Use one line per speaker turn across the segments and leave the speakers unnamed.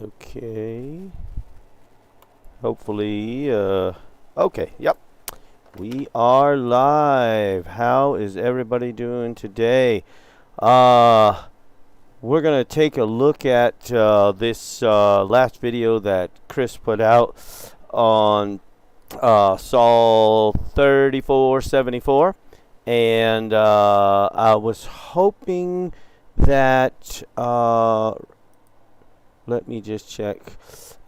Okay. Hopefully, okay, yep. We are live. How is everybody doing today? We're going to take a look at this last video that Chris put out on Sol 3474. And I was hoping that, let me just check.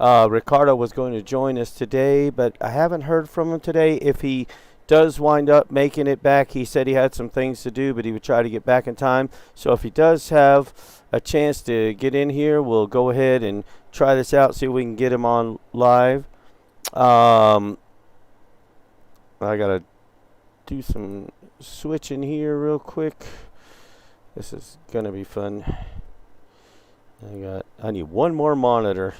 Ricardo was going to join us today, but I haven't heard from him today. If he does wind up making it back, he said he had some things to do, but he would try to get back in time. So if he does have a chance to get in here, we'll go ahead and try this out, see if we can get him on live. I got to do some switching here real quick. This is going to be fun. I need one more monitor.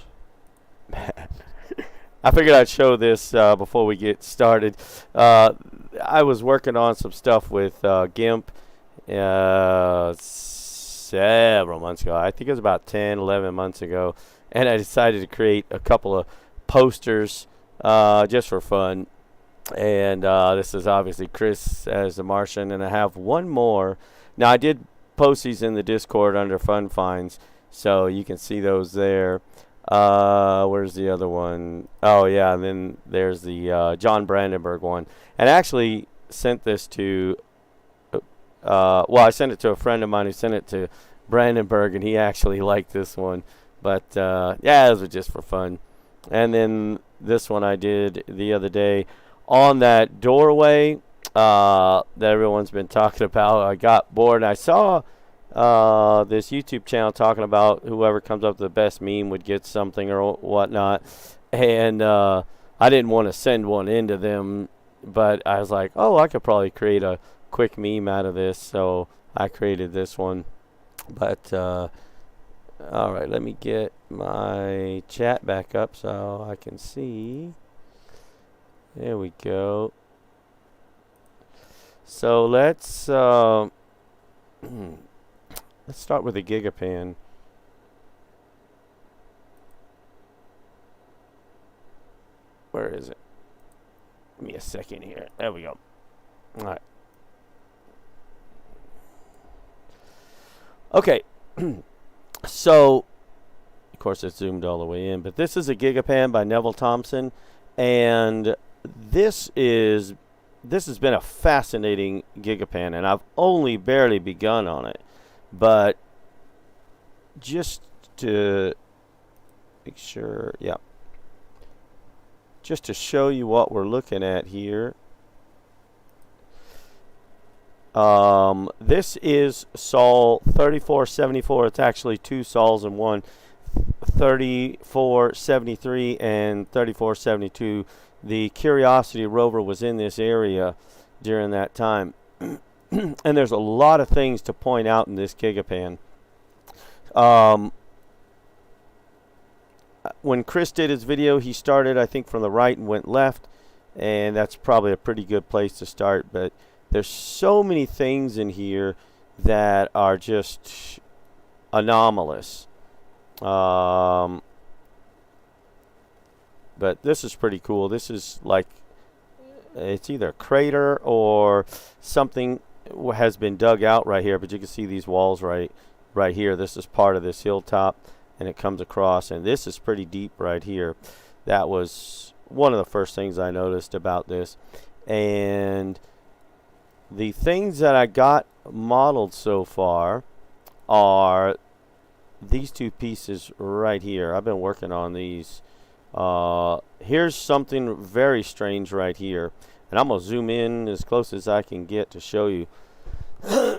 I figured I'd show this before we get started. I was working on some stuff with GIMP several months ago. I think it was about 10, 11 months ago. And I decided to create a couple of posters just for fun. And this is obviously Chris as the Martian. And I have one more. Now, I did post these in the Discord under Fun Finds, so you can see those there. Where's the other one? Oh, yeah, and then there's the John Brandenburg one. And I actually sent this to, I sent it to a friend of mine who sent it to Brandenburg, and he actually liked this one. But, yeah, those are just for fun. And then this one I did the other day on that doorway that everyone's been talking about. I got bored, and I saw this YouTube channel talking about whoever comes up with the best meme would get something or whatnot. And I didn't want to send one into them, but I was like, oh, I could probably create a quick meme out of this. So I created this one. But, all right, let me get my chat back up so I can see. There we go. So let's let's start with the Gigapan. Where is it? Give me a second here. There we go. All right. Okay. So, of course, it's zoomed all the way in, but this is a Gigapan by Neville Thompson, and this has been a fascinating Gigapan, and I've only barely begun on it. But just to make sure, yeah, just to show you what we're looking at here. This is Sol 3474. It's actually two Sols in one. 3473 and 3472. The Curiosity rover was in this area during that time. And there's a lot of things to point out in this Gigapan. When Chris did his video, he started, I think, from the right and went left. And that's probably a pretty good place to start. But there's so many things in here that are just anomalous. But this is pretty cool. This is like, it's either a crater or something has been dug out right here, but you can see these walls right here. This is part of this hilltop, and it comes across, and this is pretty deep right here. That was one of the first things I noticed about this. And the things that I got modeled so far are these two pieces right here. I've been working on these. Here's something very strange right here, and I'm gonna zoom in as close as I can get to show you. I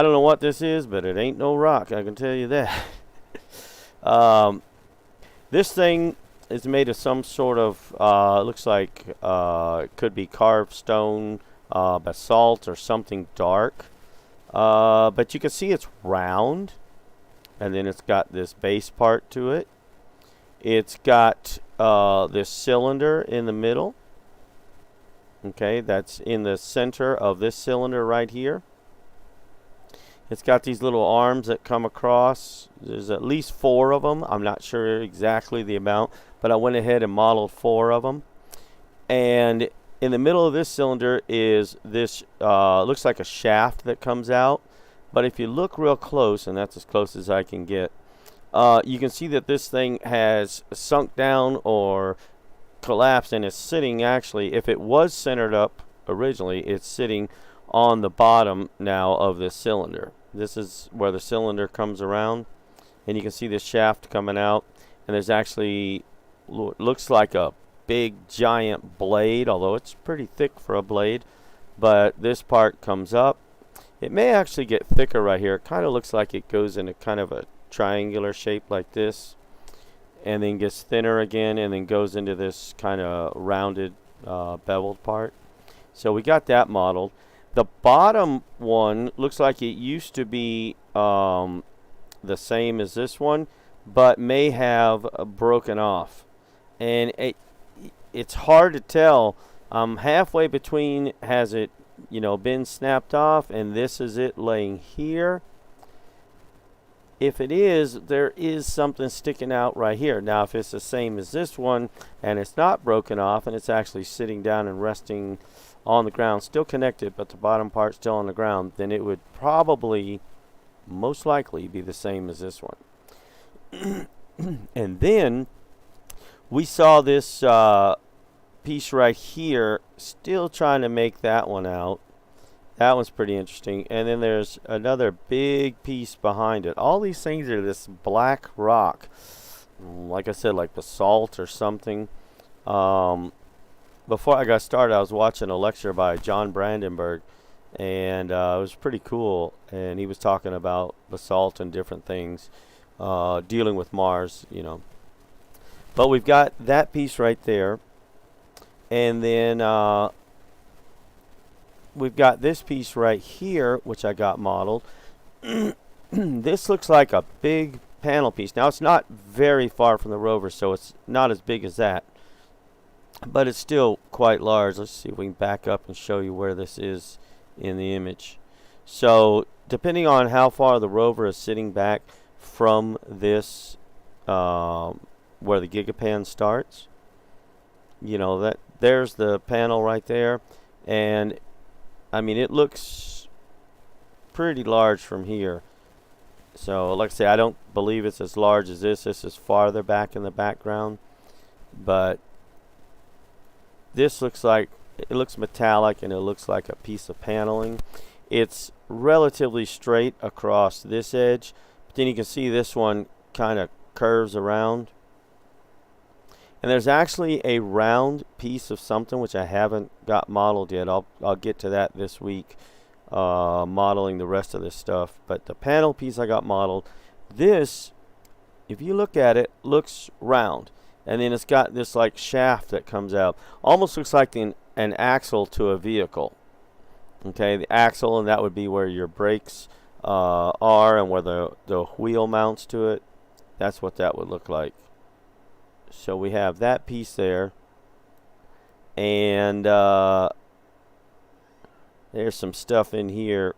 don't know what this is, but it ain't no rock, I can tell you that. This thing is made of some sort of looks like it could be carved stone, basalt, or something dark, but you can see it's round, and then it's got this base part to it. It's got this cylinder in the middle. Okay, that's in the center of this cylinder right here. It's got these little arms that come across. There's at least 4 of them. I'm not sure exactly the amount, but I went ahead and modeled 4 of them. And in the middle of this cylinder is this, looks like a shaft that comes out. But if you look real close, and that's as close as I can get, you can see that this thing has sunk down or collapsed, and it's sitting, actually, if it was centered up originally, it's sitting on the bottom now of this cylinder. This is where the cylinder comes around, and you can see this shaft coming out, and there's actually, looks like a big giant blade, although it's pretty thick for a blade, but this part comes up. It may actually get thicker right here. It kind of looks like it goes in a kind of a triangular shape like this, and then gets thinner again, and then goes into this kind of rounded beveled part. So we got that modeled. The bottom one looks like it used to be the same as this one, but may have broken off, and it's hard to tell. Halfway between, has it, you know, been snapped off, and this is it laying here. If it is, there is something sticking out right here. Now, if it's the same as this one and it's not broken off and it's actually sitting down and resting on the ground, still connected, but the bottom part still on the ground, then it would probably, most likely, be the same as this one. And then we saw this piece right here, still trying to make that one out. That one's pretty interesting. And then there's another big piece behind it. All these things are this black rock, like I said, like basalt or something. Before I got started, I was watching a lecture by John Brandenburg, and it was pretty cool. And he was talking about basalt and different things, dealing with Mars, you know. But we've got that piece right there, and then we've got this piece right here, which I got modeled. This looks like a big panel piece. Now, it's not very far from the rover, so it's not as big as that, but it's still quite large. Let's see if we can back up and show you where this is in the image. So, depending on how far the rover is sitting back from this, where the Gigapan starts, you know, that there's the panel right there, and I mean, it looks pretty large from here. So, like I say, I don't believe it's as large as this. This is farther back in the background. But this looks like, it looks metallic, and it looks like a piece of paneling. It's relatively straight across this edge. But then you can see this one kind of curves around. And there's actually a round piece of something which I haven't got modeled yet. I'll get to that this week, modeling the rest of this stuff. But the panel piece I got modeled, this, if you look at it, looks round. And then it's got this like shaft that comes out. Almost looks like an axle to a vehicle. Okay, the axle, and that would be where your brakes are, and where the wheel mounts to it. That's what that would look like. So we have that piece there, and there's some stuff in here.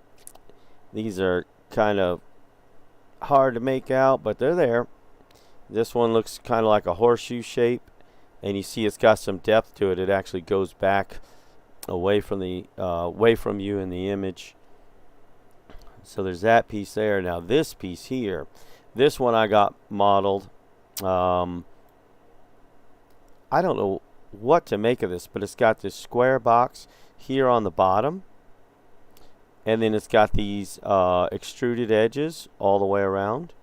These are kind of hard to make out, but they're there. This one looks kind of like a horseshoe shape, and you see it's got some depth to it. It actually goes back away from the away from you in the image. So there's that piece there. Now this piece here, this one I got modeled. I don't know what to make of this, but it's got this square box here on the bottom, and then it's got these extruded edges all the way around,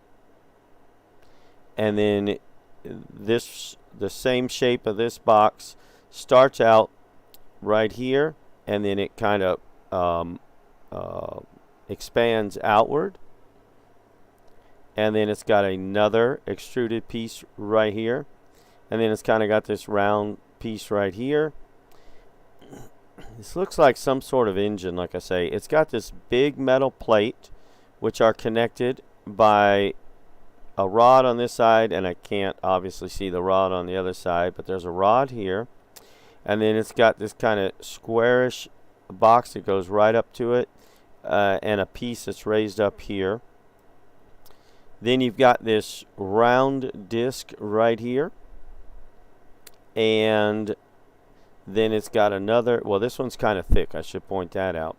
and then this, the same shape of this box starts out right here, and then it kind of expands outward, and then it's got another extruded piece right here. And then it's kind of got this round piece right here. This looks like some sort of engine, like I say. It's got this big metal plate, which are connected by a rod on this side, and I can't obviously see the rod on the other side, but there's a rod here. And then it's got this kind of squarish box that goes right up to it. and a piece that's raised up here. Then you've got this round disc right here, and then it's got another, well, this one's kind of thick, I should point that out.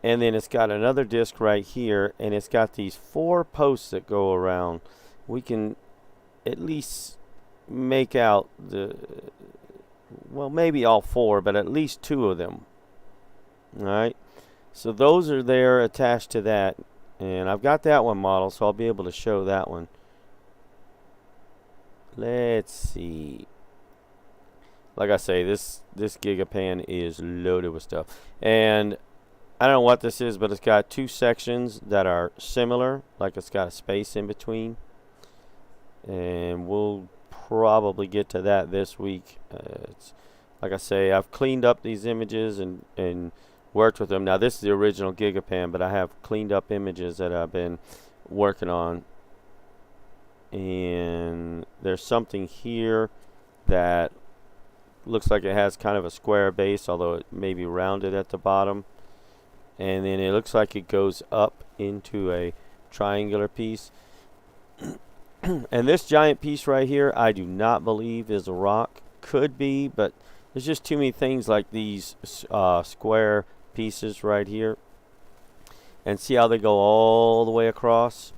And then it's got another disc right here, and it's got these 4 posts that go around. We can at least make out the, well, maybe all 4, but at least 2 of them. All right, so those are there attached to that, and I've got that one modeled, so I'll be able to show that one. Let's see. Like I say, this Gigapan is loaded with stuff, and I don't know what this is, but it's got 2 sections that are similar, like it's got a space in between, and we'll probably get to that this week. It's, like I say, I've cleaned up these images and worked with them. Now this is the original Gigapan, but I have cleaned up images that I've been working on, and there's something here that looks like it has kind of a square base, although it may be rounded at the bottom, and then it looks like it goes up into a triangular piece. And this giant piece right here, I do not believe is a rock. Could be, but there's just too many things like these square pieces right here. And see how they go all the way across?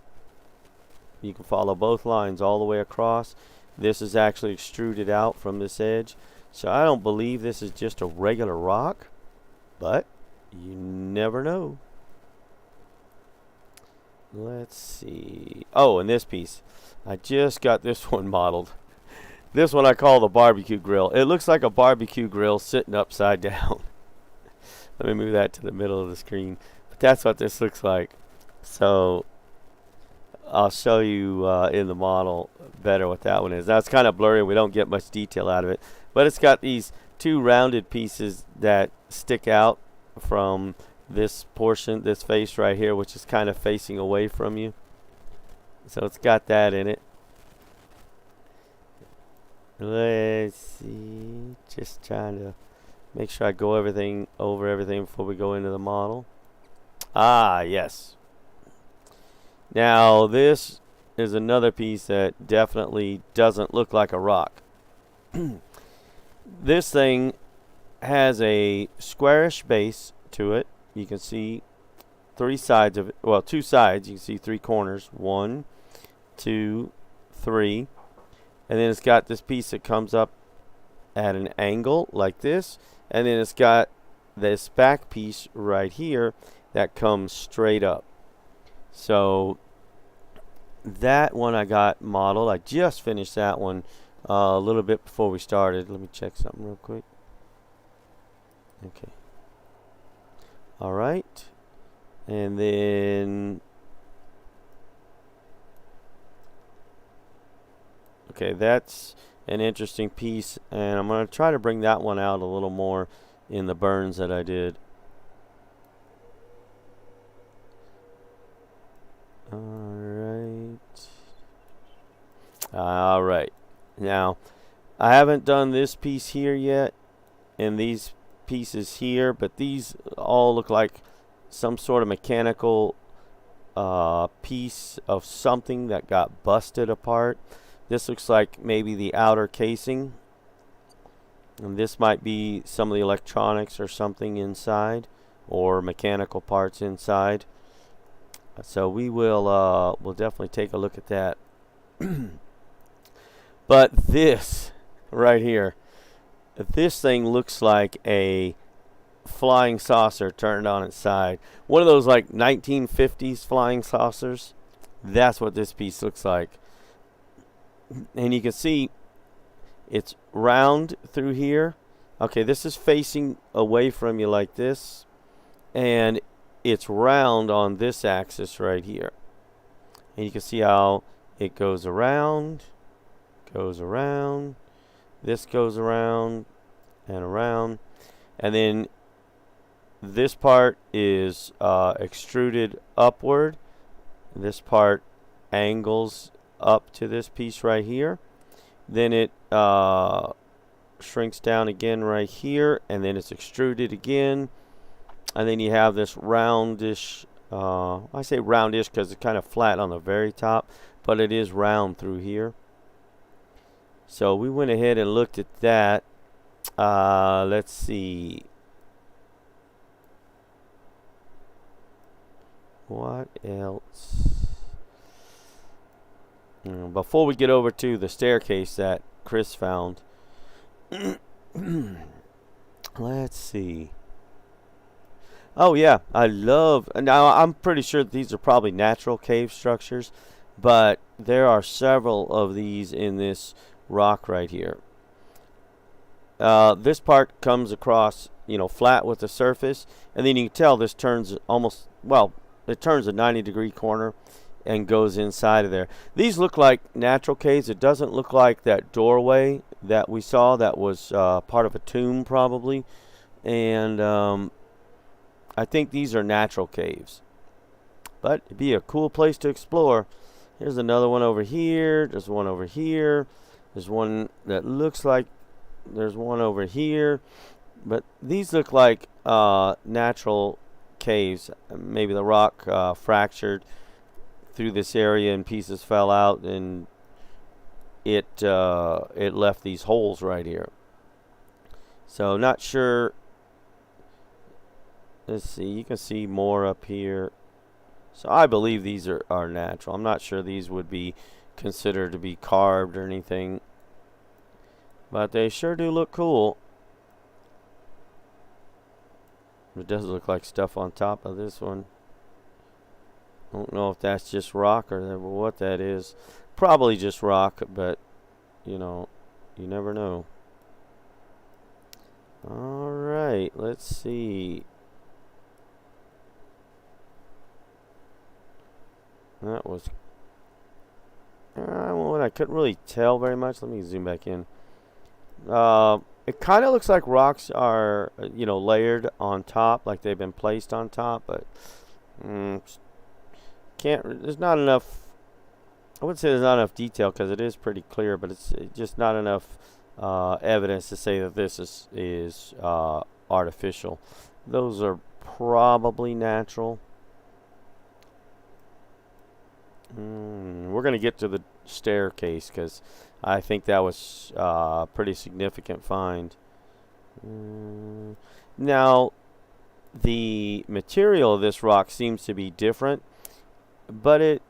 You can follow both lines all the way across. This is actually extruded out from this edge. So I don't believe this is just a regular rock, but you never know. Let's see. Oh, and this piece. I just got this one modeled. This one I call the barbecue grill. It looks like a barbecue grill sitting upside down. Let me move that to the middle of the screen. But that's what this looks like. So I'll show you in the model better what that one is. Now it's kind of blurry. We don't get much detail out of it. But it's got these 2 rounded pieces that stick out from this portion, this face right here, which is kind of facing away from you. So it's got that in it. Let's see. Just trying to make sure I go over everything before we go into the model. Ah, yes. Now this is another piece that definitely doesn't look like a rock. This thing has a squarish base to it. You can see 3 sides of it. Well, 2 sides. You can see 3 corners. 1, 2, 3. And then it's got this piece that comes up at an angle like this. And then it's got this back piece right here that comes straight up. So that one I got modeled. I just finished that one a little bit before we started. Let me check something real quick. Okay. All right. And then, okay, that's an interesting piece, and I'm going to try to bring that one out a little more in the burns that I did. All right. Now, I haven't done this piece here yet, and these pieces here, but these all look like some sort of mechanical piece of something that got busted apart. This looks like maybe the outer casing, and this might be some of the electronics or something inside, or mechanical parts inside. So we will we'll definitely take a look at that. But this right here, this thing looks like a flying saucer turned on its side. One of those like 1950s flying saucers. That's what this piece looks like. And you can see it's round through here. Okay, this is facing away from you like this, and it's round on this axis right here. And you can see how it goes around, this goes around and around, and then this part is extruded upward. This part angles up to this piece right here. Then it shrinks down again right here, and then it's extruded again. and then you have this roundish. I say roundish because it's kind of flat on the very top, but it is round through here. So we went ahead and looked at that. Let's see. What else? Before we get over to the staircase that Chris found, let's see. Oh yeah, now I'm pretty sure these are probably natural cave structures, but there are several of these in this rock right here. This part comes across, flat with the surface, and then you can tell this turns almost, well, it turns a 90-degree corner and goes inside of there. These look like natural caves. It doesn't look like that doorway that we saw that was part of a tomb probably. And I think these are natural caves. But it'd be a cool place to explore. Here's another one over here. There's one over here. There's one that looks like there's one over here. But these look like natural caves. Maybe the rock fractured through this area and pieces fell out, and it left these holes right here. So not sure. Let's see, you can see more up here. So I believe these are natural. I'm not sure these would be considered to be carved or anything, but they sure do look cool. It does look like stuff on top of this one. I don't know if that's just rock or what that is. Probably just rock, but you never know. Alright, let's see. That was well, I couldn't really tell very much. Let me zoom back in. It kind of looks like rocks are, layered on top, like they've been placed on top, but there's not enough. I wouldn't say there's not enough detail because it is pretty clear, but it's just not enough evidence to say that this is artificial. Those are probably natural. We're going to get to the staircase because I think that was a pretty significant find. Now, the material of this rock seems to be different, but it's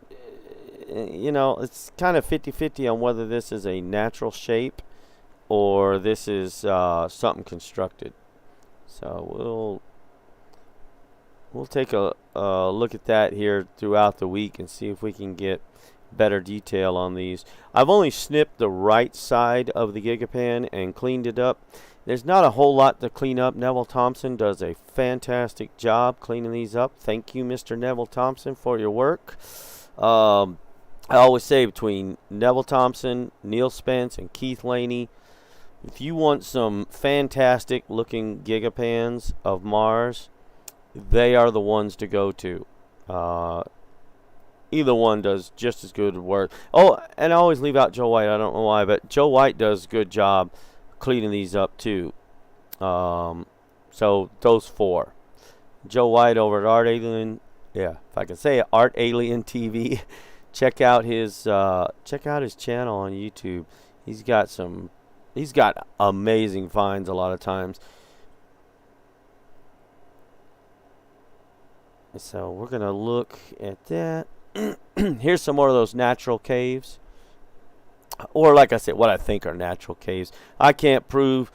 kind of 50-50 on whether this is a natural shape or this is something constructed. So we'll take a look at that here throughout the week and see if we can get better detail on these. I've only snipped the right side of the Gigapan and cleaned it up. There's not a whole lot to clean up. Neville Thompson does a fantastic job cleaning these up. Thank you, Mr. Neville Thompson, for your work. I always say between Neville Thompson, Neil Spence, and Keith Laney, if you want some fantastic looking Gigapans of Mars, they are the ones to go to. Either one does just as good work. Oh, and I always leave out Joe White. I don't know why, but Joe White does a good job cleaning these up too. So those four. Joe White over at Art Alien. Yeah, if I can say it, Art Alien TV. check out his channel on YouTube. He's got amazing finds a lot of times. So we're going to look at that. Here's some more of those natural caves. Or like I said, what I think are natural caves. I can't prove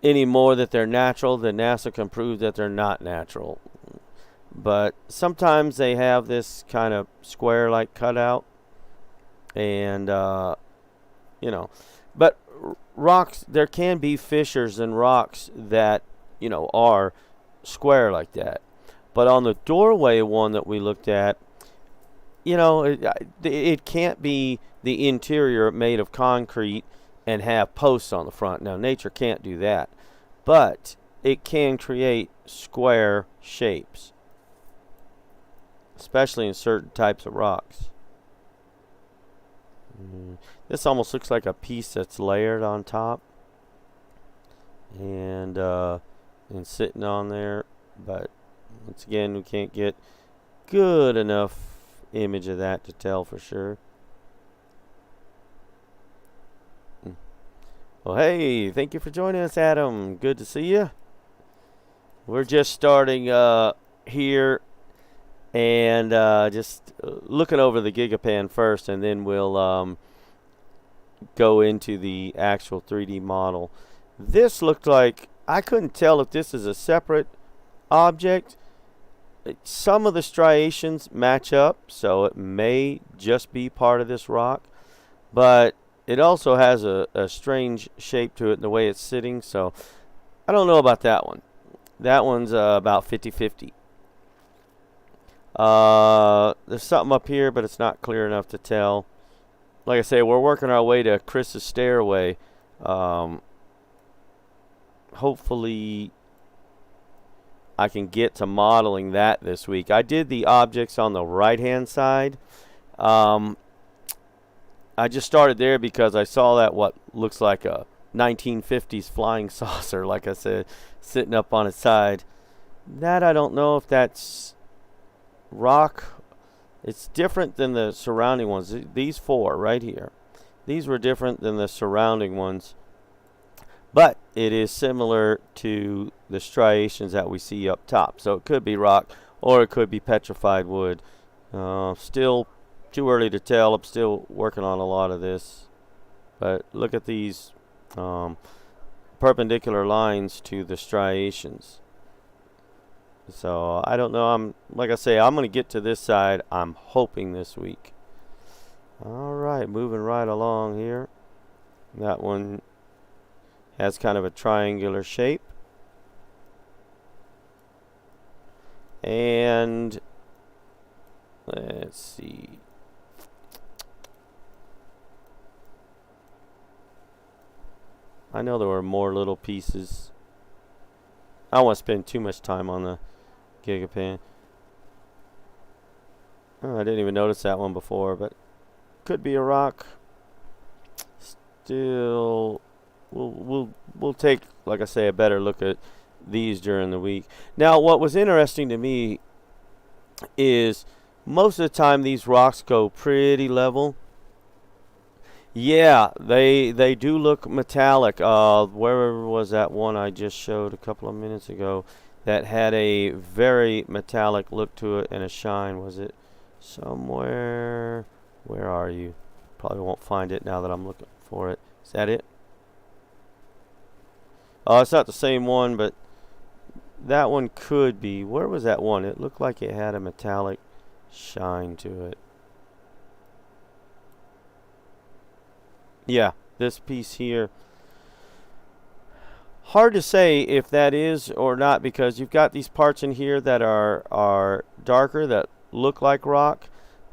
any more that they're natural than NASA can prove that they're not natural. But sometimes they have this kind of square-like cutout. And, But rocks, there can be fissures in rocks that, are square like that. But on the doorway one that we looked at, it can't be the interior made of concrete and have posts on the front. Now, nature can't do that. But it can create square shapes, especially in certain types of rocks. This almost looks like a piece that's layered on top and sitting on there, but Once again, we can't get good enough image of that to tell for sure. Well, hey, thank you for joining us, Adam. Good to see you. We're just starting here and just looking over the Gigapan first, and then we'll go into the actual 3D model. This looked like, I couldn't tell if this is a separate object. Some of the striations match up, so it may just be part of this rock, but it also has a strange shape to it in the way it's sitting, so I don't know about that one. That one's about 50-50. There's something up here, but it's not clear enough to tell. Like I say, we're working our way to Chris's stairway. Hopefully I can get to modeling that this week. I did the objects on the right-hand side. I just started there because I saw that what looks like a 1950s flying saucer, like I said, sitting up on its side. That I don't know if that's rock. It's different than the surrounding ones. These four right here, these were different than the surrounding ones, but it is similar to the striations that we see up top. So it could be rock or it could be petrified wood. Still too early to tell. I'm still working on a lot of this, but look at these perpendicular lines to the striations. So I don't know. Like I say, I'm going to get to this side, I'm hoping, this week. All right, moving right along here. That one has kind of a triangular shape. And let's see. I know there were more little pieces. I don't want to spend too much time on the Gigapan. Oh, I didn't even notice that one before, but could be a rock. Still, we'll take, like I say, a better look at these during the week. Now, what was interesting to me is most of the time these rocks go pretty level. Yeah, they do look metallic. Where was that one I just showed a couple of minutes ago that had a very metallic look to it and a shine? Was it somewhere? Where are you? Probably won't find it now that I'm looking for it. Is that it? Oh, it's not the same one, but that one could be. Where was that one? It looked like it had a metallic shine to it. Yeah, this piece here. Hard to say if that is or not, because you've got these parts in here that are darker that look like rock,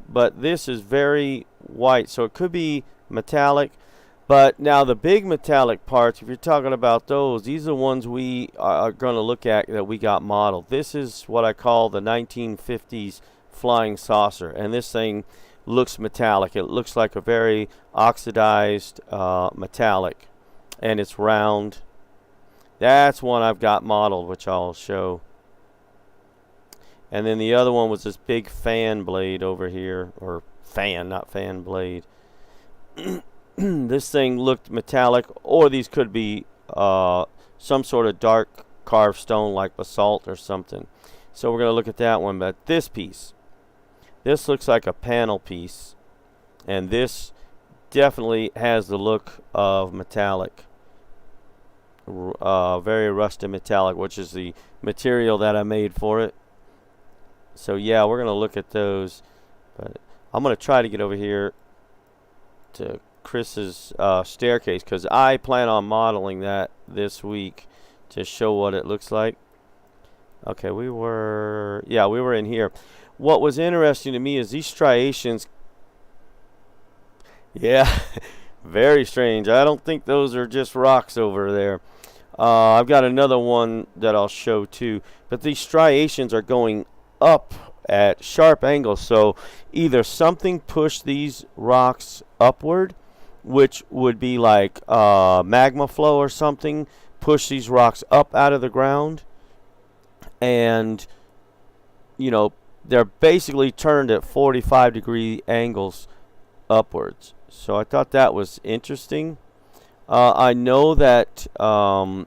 but this is very white, so it could be metallic. But now the big metallic parts, if you're talking about those, these are the ones we are going to look at that we got modeled. This is what I call the 1950s flying saucer, and this thing looks metallic. It looks like a very oxidized metallic, and it's round. That's one I've got modeled, which I'll show. And then the other one was this big fan blade over here, or fan, not fan blade. This thing looked metallic, or these could be some sort of dark carved stone like basalt or something. So we're going to look at that one. But this piece, this looks like a panel piece, and this definitely has the look of metallic, very rusted metallic, which is the material that I made for it. So yeah, we're going to look at those, but I'm going to try to get over here to Chris's staircase, because I plan on modeling that this week to show what it looks like. Okay, we were in here. What was interesting to me is these striations. Yeah, very strange. I don't think those are just rocks over there. I've got another one that I'll show too, but these striations are going up at sharp angles, so either something pushed these rocks upward, which would be like magma flow or something, push these rocks up out of the ground, and you know, they're basically turned at 45-degree angles upwards. So I thought that was interesting. I know that NASA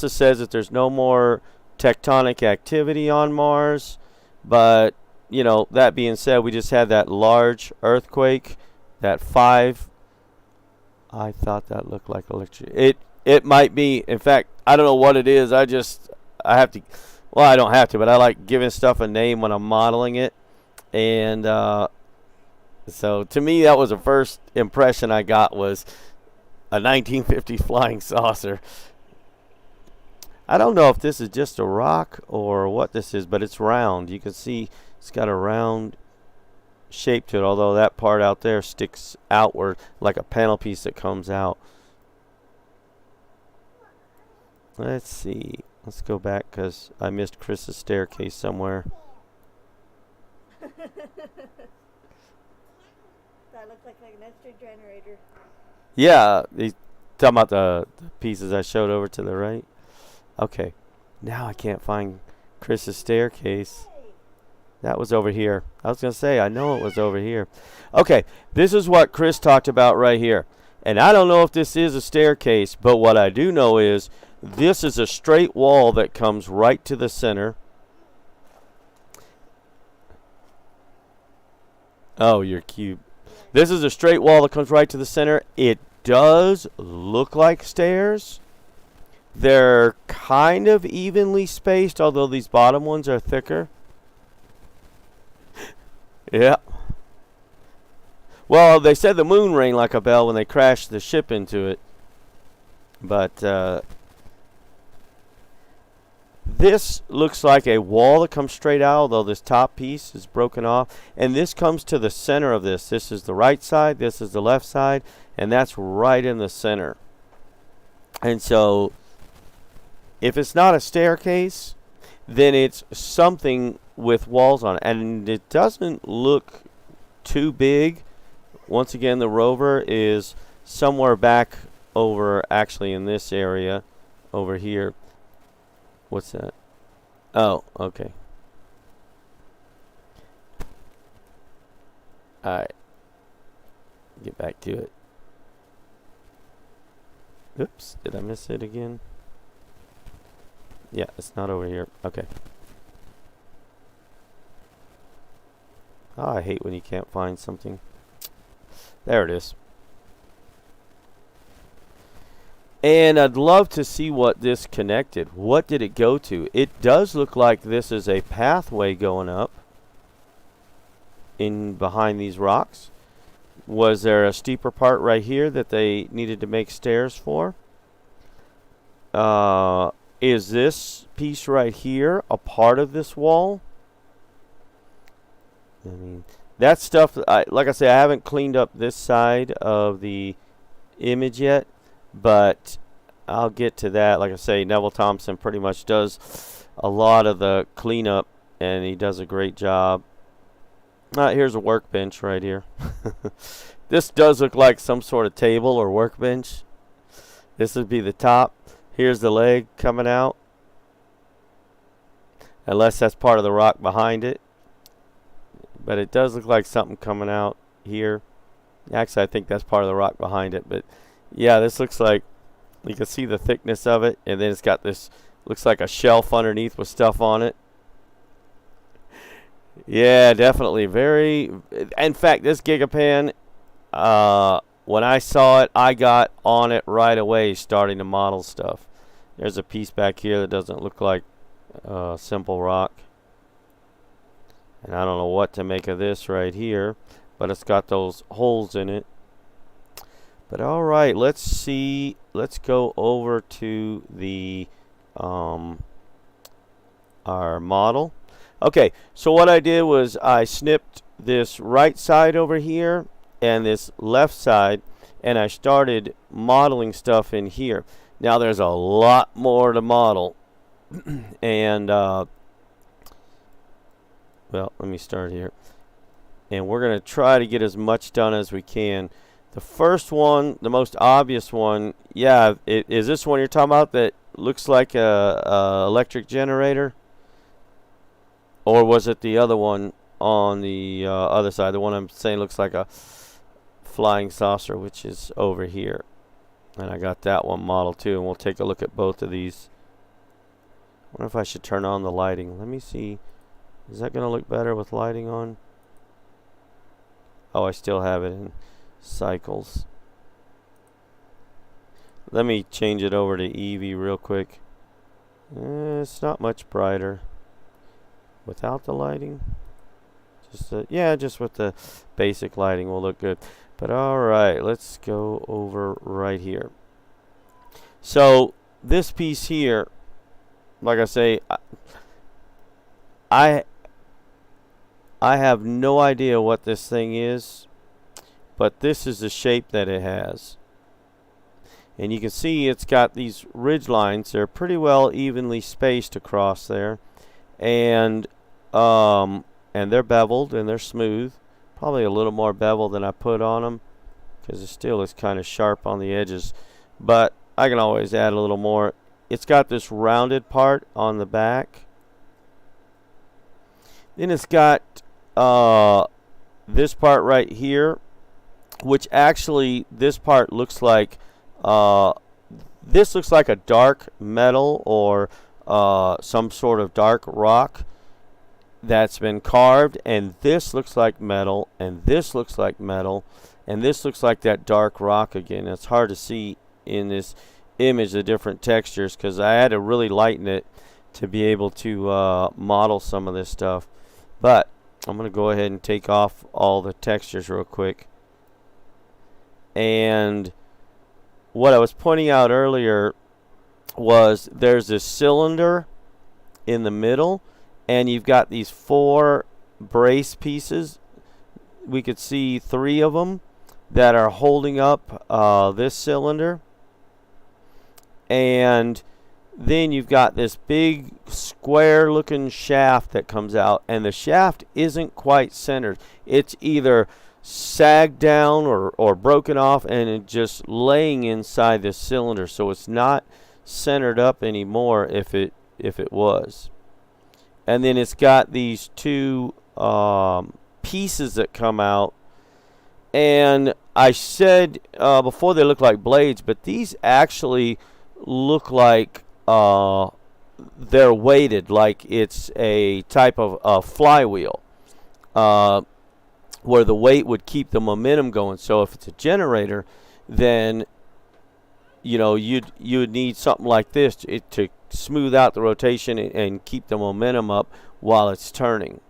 says that there's no more tectonic activity on Mars, but you know, that being said, we just had that large earthquake, that 5. I thought that looked like electric. It might be. In fact, I don't know what it is. I have to. Well, I don't have to, but I like giving stuff a name when I'm modeling it, and so to me, that was the first impression I got was a 1950s flying saucer. I don't know if this is just a rock or what this is, but it's round. You can see it's got a round shape to it, although that part out there sticks outward like a panel piece that comes out. Let's see. Let's go back because I missed Chris's staircase somewhere.
That looks like an extra generator.
Yeah, he's talking about the pieces I showed over to the right. Okay, now I can't find Chris's staircase. That was over here. I was going to say, I know it was over here. Okay, this is what Chris talked about right here. And I don't know if this is a staircase, but what I do know is this is a straight wall that comes right to the center. Oh, you're cute. This is a straight wall that comes right to the center. It does look like stairs. They're kind of evenly spaced, although these bottom ones are thicker. Yeah. Well, they said the moon rang like a bell when they crashed the ship into it. But this looks like a wall that comes straight out, although this top piece is broken off. And this comes to the center of this. This is the right side, this is the left side, and that's right in the center. And so, if it's not a staircase, then it's something with walls on it. And it doesn't look too big. Once again, the rover is somewhere back over, actually in this area, over here. What's that? Oh, okay. Alright. Get back to it. Oops, did I miss it again? Yeah, it's not over here. Okay. Oh, I hate when you can't find something. There it is. And I'd love to see what this connected. What did it go to? It does look like this is a pathway going up in behind these rocks. Was there a steeper part right here that they needed to make stairs for? Is this piece right here a part of this wall? I mean, that stuff, like I say, I haven't cleaned up this side of the image yet, but I'll get to that. Like I say, Neville Thompson pretty much does a lot of the cleanup, and he does a great job. Here's a workbench right here. This does look like some sort of table or workbench. This would be the top. Here's the leg coming out. Unless that's part of the rock behind it. But it does look like something coming out here. Actually, I think that's part of the rock behind it. But yeah, this looks like, you can see the thickness of it. And then it's got this, looks like a shelf underneath with stuff on it. Yeah, definitely. Very, in fact, this Gigapan, when I saw it, I got on it right away starting to model stuff. There's a piece back here that doesn't look like simple rock. And I don't know what to make of this right here, but it's got those holes in it. But all right, let's see. Let's go over to the our model. Okay, so what I did was I snipped this right side over here and this left side, and I started modeling stuff in here. Now there's a lot more to model, and well, let me start here. And we're going to try to get as much done as we can. The first one, the most obvious one, yeah, is this one you're talking about that looks like a electric generator? Or was it the other one on the other side? The one I'm saying looks like a flying saucer, which is over here. And I got that one modeled too, and we'll take a look at both of these. I wonder if I should turn on the lighting. Let me see. Is that going to look better with lighting on? Oh, I still have it in cycles. Let me change it over to Eevee real quick. It's not much brighter without the lighting. Just with the basic lighting will look good. But alright, let's go over right here. So this piece here, like I say, I have no idea what this thing is, but this is the shape that it has. And you can see it's got these ridge lines. They're pretty well evenly spaced across there. And they're beveled and they're smooth. Probably a little more bevel than I put on them, because it still is kind of sharp on the edges. But I can always add a little more. It's got this rounded part on the back. Then it's got this part right here, which actually this part looks like this looks like a dark metal or some sort of dark rock that's been carved, and this looks like metal, and this looks like metal, and this looks like that dark rock again. It's hard to see in this image the different textures, because I had to really lighten it to be able to model some of this stuff. But I'm going to go ahead and take off all the textures real quick. And what I was pointing out earlier was there's this cylinder in the middle, and you've got these 4 brace pieces. We could see 3 of them that are holding up this cylinder. And then you've got this big square looking shaft that comes out, and the shaft isn't quite centered. It's either sagged down or broken off, and it just laying inside this cylinder, so it's not centered up anymore if it was. And then it's got these 2 pieces that come out, and I said before they look like blades, but these actually look like they're weighted, like it's a type of flywheel, where the weight would keep the momentum going. So if it's a generator, then you would need something like this to smooth out the rotation and keep the momentum up while it's turning,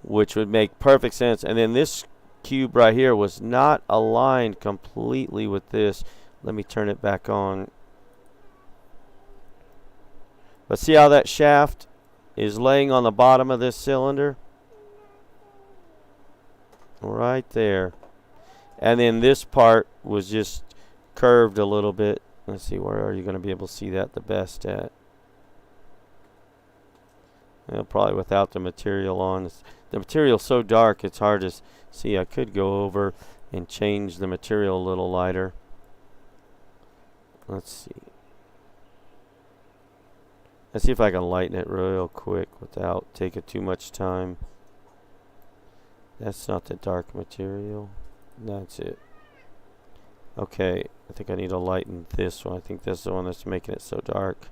which would make perfect sense. And then this cube right here was not aligned completely with this. Let me turn it back on. But see how that shaft is laying on the bottom of this cylinder? Right there. And then this part was just curved a little bit. Let's see, where are you going to be able to see that the best at? Probably without the material on. The material's so dark it's hard to see. I could go over and change the material a little lighter. Let's see. Let's see if I can lighten it real quick without taking too much time. That's not the dark material. That's it. Okay, I think I need to lighten this one. I think that's the one that's making it so dark.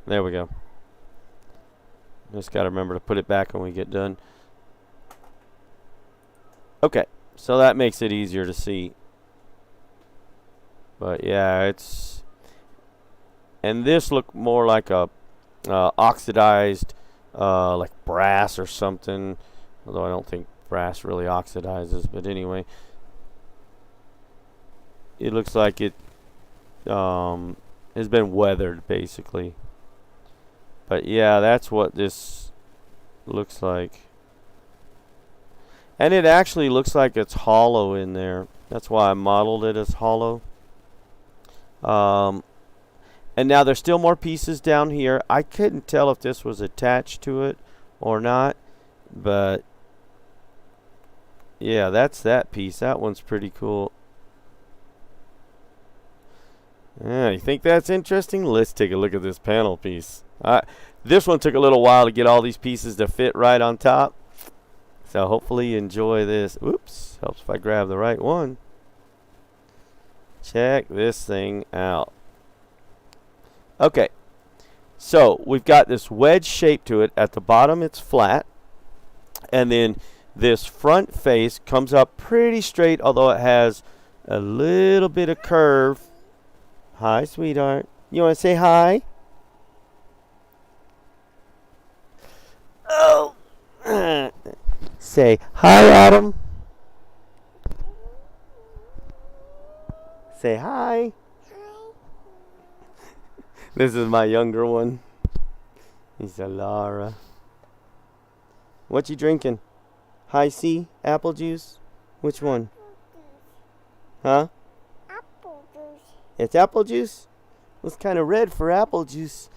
There we go. Just got to remember to put it back when we get done. Okay, so that makes it easier to see. But yeah, it's... And this looked more like a oxidized, like brass or something. Although I don't think brass really oxidizes. But anyway, it looks like it has been weathered, basically. But yeah, that's what this looks like. And it actually looks like it's hollow in there. That's why I modeled it as hollow. And now there's still more pieces down here. I couldn't tell if this was attached to it or not. But yeah, that's that piece. That one's pretty cool. Yeah, you think that's interesting? Let's take a look at this panel piece. This one took a little while to get all these pieces to fit right on top. So hopefully you enjoy this. Oops, helps if I grab the right one. Check this thing out. Okay, so we've got this wedge shape to it. At the bottom it's flat. And then this front face comes up pretty straight, although it has a little bit of curve. Hi, sweetheart. You want to say hi? Oh. Say hi, Adam. Say hi. This is my younger one. He's a Lara. What you drinking? High C? Apple juice? Which one? Huh?
Apple juice.
It's apple juice? Looks kind of red for apple juice.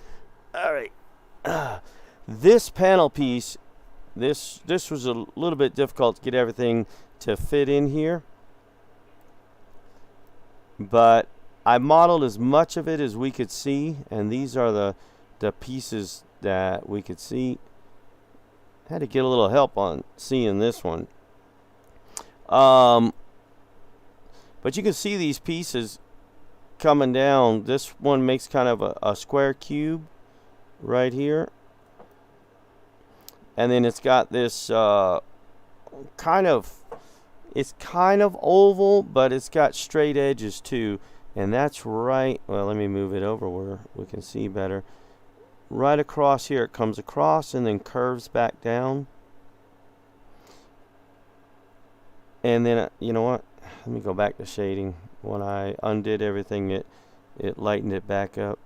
All right. This panel piece, this was a little bit difficult to get everything to fit in here. But I modeled as much of it as we could see, and these are the pieces that we could see. Had to get a little help on seeing this one. But you can see these pieces coming down. This one makes kind of a square cube right here. And then it's got this it's kind of oval, but it's got straight edges too. And that's right, well, let me move it over where we can see better. Right across here, it comes across and then curves back down. And then, you know what? Let me go back to shading. When I undid everything, it lightened it back up.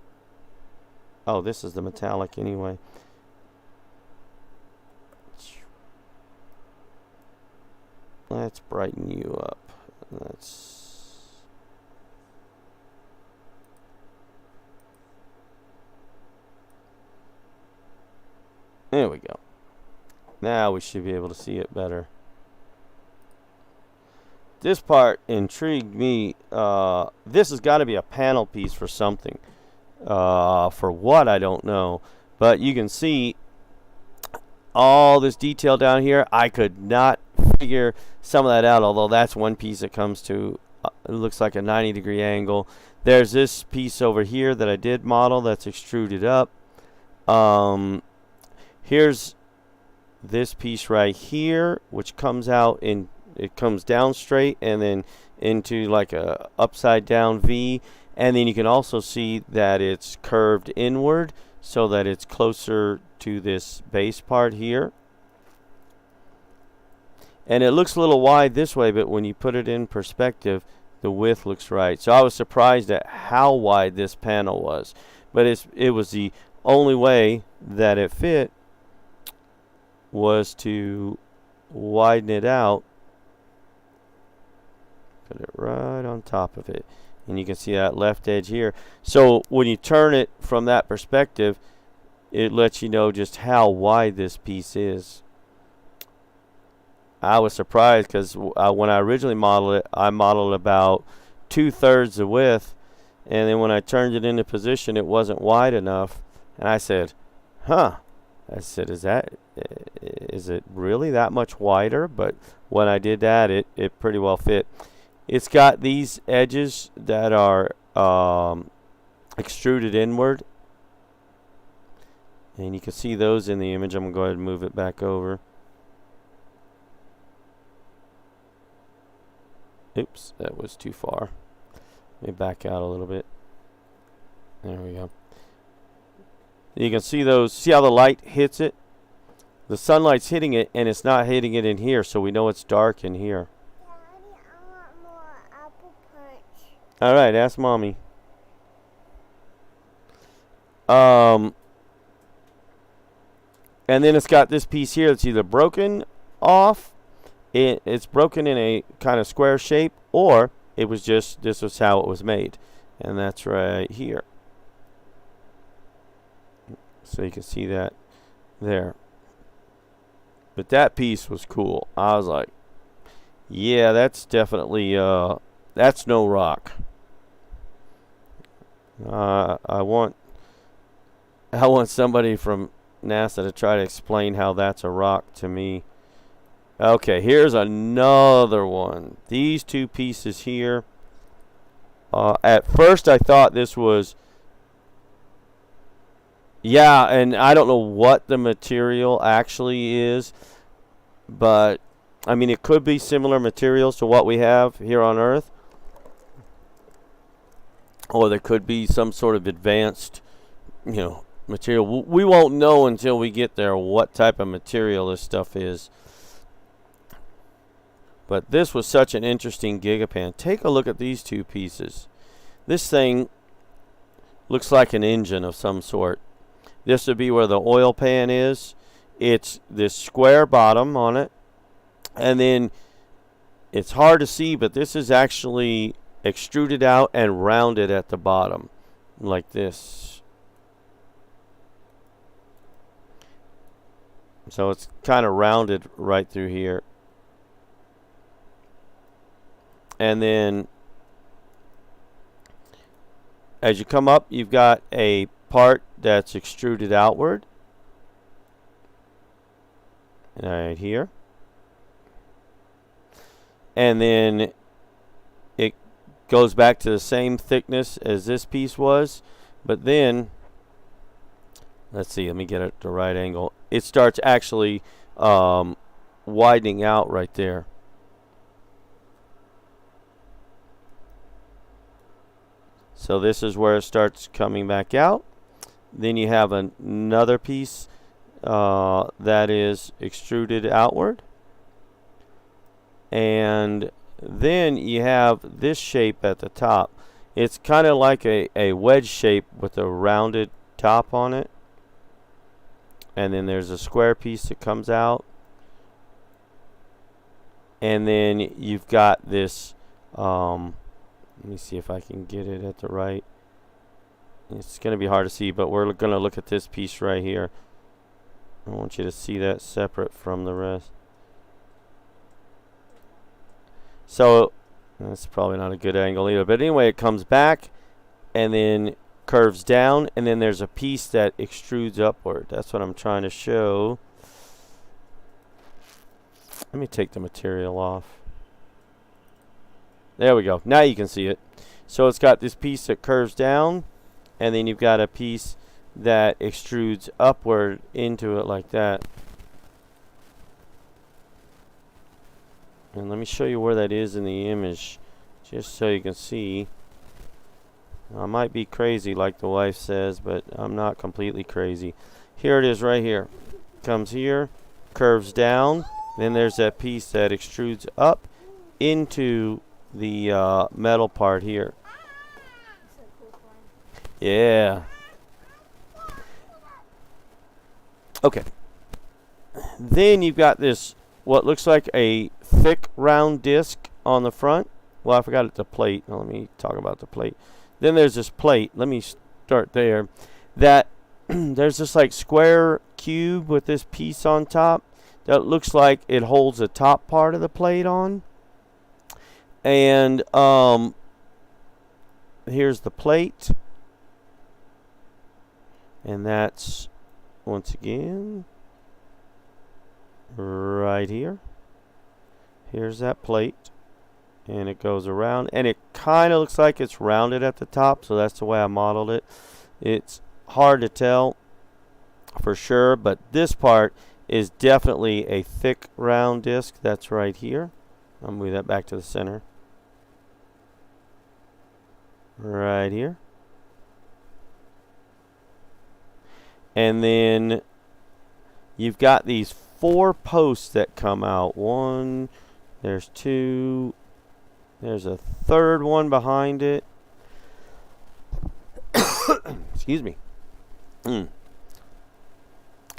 Oh, this is the metallic anyway. Let's brighten you up. There we go. Now we should be able to see it better. This part intrigued me. This has got to be a panel piece for something. For what, I don't know. But you can see all this detail down here. I could not figure some of that out, although that's one piece that comes to, it looks like a 90-degree angle. There's this piece over here that I did model that's extruded up. Here's this piece right here, which comes out in, it comes down straight and then into like a upside down V. And then you can also see that it's curved inward so that it's closer to this base part here. And it looks a little wide this way, but when you put it in perspective, the width looks right. So I was surprised at how wide this panel was. But it was the only way that it fit was to widen it out. Put it right on top of it. And you can see that left edge here. So when you turn it from that perspective, it lets you know just how wide this piece is. I was surprised because when I originally modeled it, I modeled about 2/3 the width. And then when I turned it into position, it wasn't wide enough. And I said, huh. I said, is it really that much wider? But when I did that, it pretty well fit. It's got these edges that are extruded inward. And you can see those in the image. I'm going to go ahead and move it back over. Oops, that was too far. Let me back out a little bit. There we go. You can see those. See how the light hits it? The sunlight's hitting it, and it's not hitting it in here, so we know it's dark in here.
Daddy, I want more apple punch.
All right, ask Mommy. And then it's got this piece here that's either broken off, it's broken in a kind of square shape, or it was just, this was how it was made. And that's right here. So you can see that there. But that piece was cool. I was like, yeah, that's definitely, that's no rock. I want I want somebody from NASA to try to explain how that's a rock to me. Okay, here's another one. These two pieces here. At first I thought this was, yeah, and I don't know what the material actually is, but I mean it could be similar materials to what we have here on Earth, or there could be some sort of advanced, material. We won't know until we get there what type of material this stuff is. But this was such an interesting Gigapan. Take a look at these two pieces. This thing looks like an engine of some sort. This would be where the oil pan is. It's this square bottom on it. And then it's hard to see, but this is actually extruded out and rounded at the bottom. Like this. So it's kind of rounded right through here. And then as you come up, you've got a part that's extruded outward. Right here. And then it goes back to the same thickness as this piece was. But then, let's see, let me get it at the right angle. It starts actually widening out right there. So this is where it starts coming back out. Then you have another piece that is extruded outward. And then you have this shape at the top. It's kind of like a wedge shape with a rounded top on it. And then there's a square piece that comes out. And then you've got this... let me see if I can get it at the right. It's going to be hard to see, but we're going to look at this piece right here. I want you to see that separate from the rest. So, that's probably not a good angle either. But anyway, it comes back and then curves down. And then there's a piece that extrudes upward. That's what I'm trying to show. Let me take the material off. There we go. Now you can see it. So it's got this piece that curves down, and then you've got a piece that extrudes upward into it like that. And let me show you where that is in the image, just so you can see. I might be crazy like the wife says, but I'm not completely crazy. Here it is right here. Comes here, curves down, then there's that piece that extrudes up into the metal part here. Yeah. Okay. Then you've got this, what looks like a thick round disc on the front. Well, I forgot it's a plate. Now, let me talk about the plate. Then there's this plate. Let me start there. That there's this like square cube with this piece on top that looks like it holds the top part of the plate on. And here's the plate. And that's, once again, right here. Here's that plate. And it goes around. And it kind of looks like it's rounded at the top. So that's the way I modeled it. It's hard to tell for sure. But this part is definitely a thick round disc. That's right here. I'll move that back to the center. Right here. And then you've got these 4 posts that come out. One, there's 2, there's a 3rd one behind it. Excuse me.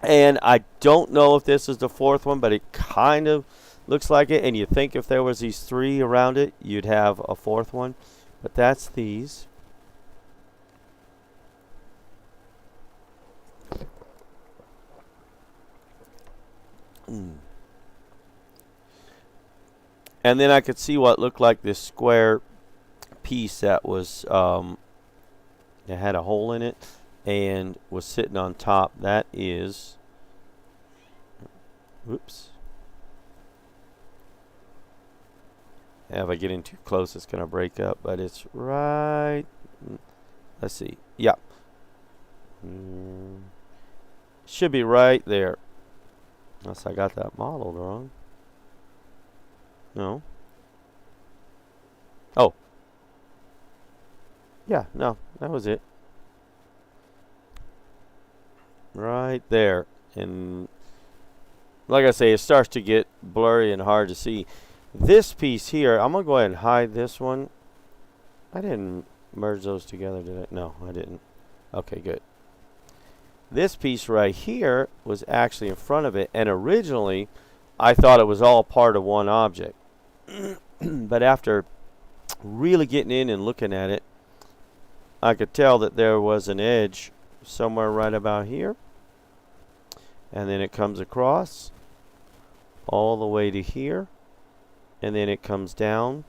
And I don't know if this is the 4th one, but it kind of looks like it. And you think if there was these 3 around it, you'd have a 4th one. But that's these. And then I could see what looked like this square piece that was that had a hole in it. and was sitting on top. That is, whoops. If I get in too close, it's going to break up, but it's right. Let's see. Yeah. Should be right there. Unless I got that modeled wrong. No. Oh. Yeah, no, that was it. Right there. And like I say, it starts to get blurry and hard to see. This piece here, I'm going to go ahead and hide this one. I didn't merge those together, did I? No, I didn't. Okay, good. This piece right here was actually in front of it, and originally I thought it was all part of one object. But after really getting in and looking at it, I could tell that there was an edge somewhere right about here, and then it comes across all the way to here, and then it comes down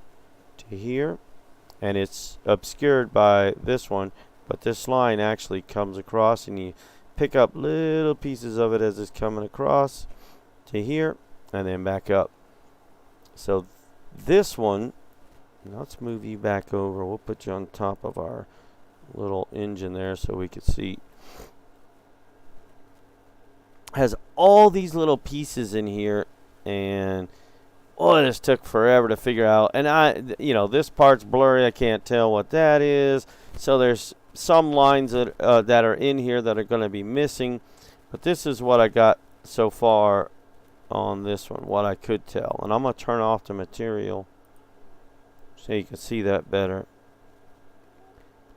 to here, and it's obscured by this one, but this line actually comes across, and you pick up little pieces of it as it's coming across to here and then back up. So this one, let's move you back over. We'll put you on top of our little engine there so we could see. Has all these little pieces in here, and this took forever to figure out. And this part's blurry. I can't tell what that is. So there's some lines that are in here that are going to be missing. But this is what I got so far on this one, what I could tell. And I'm going to turn off the material so you can see that better.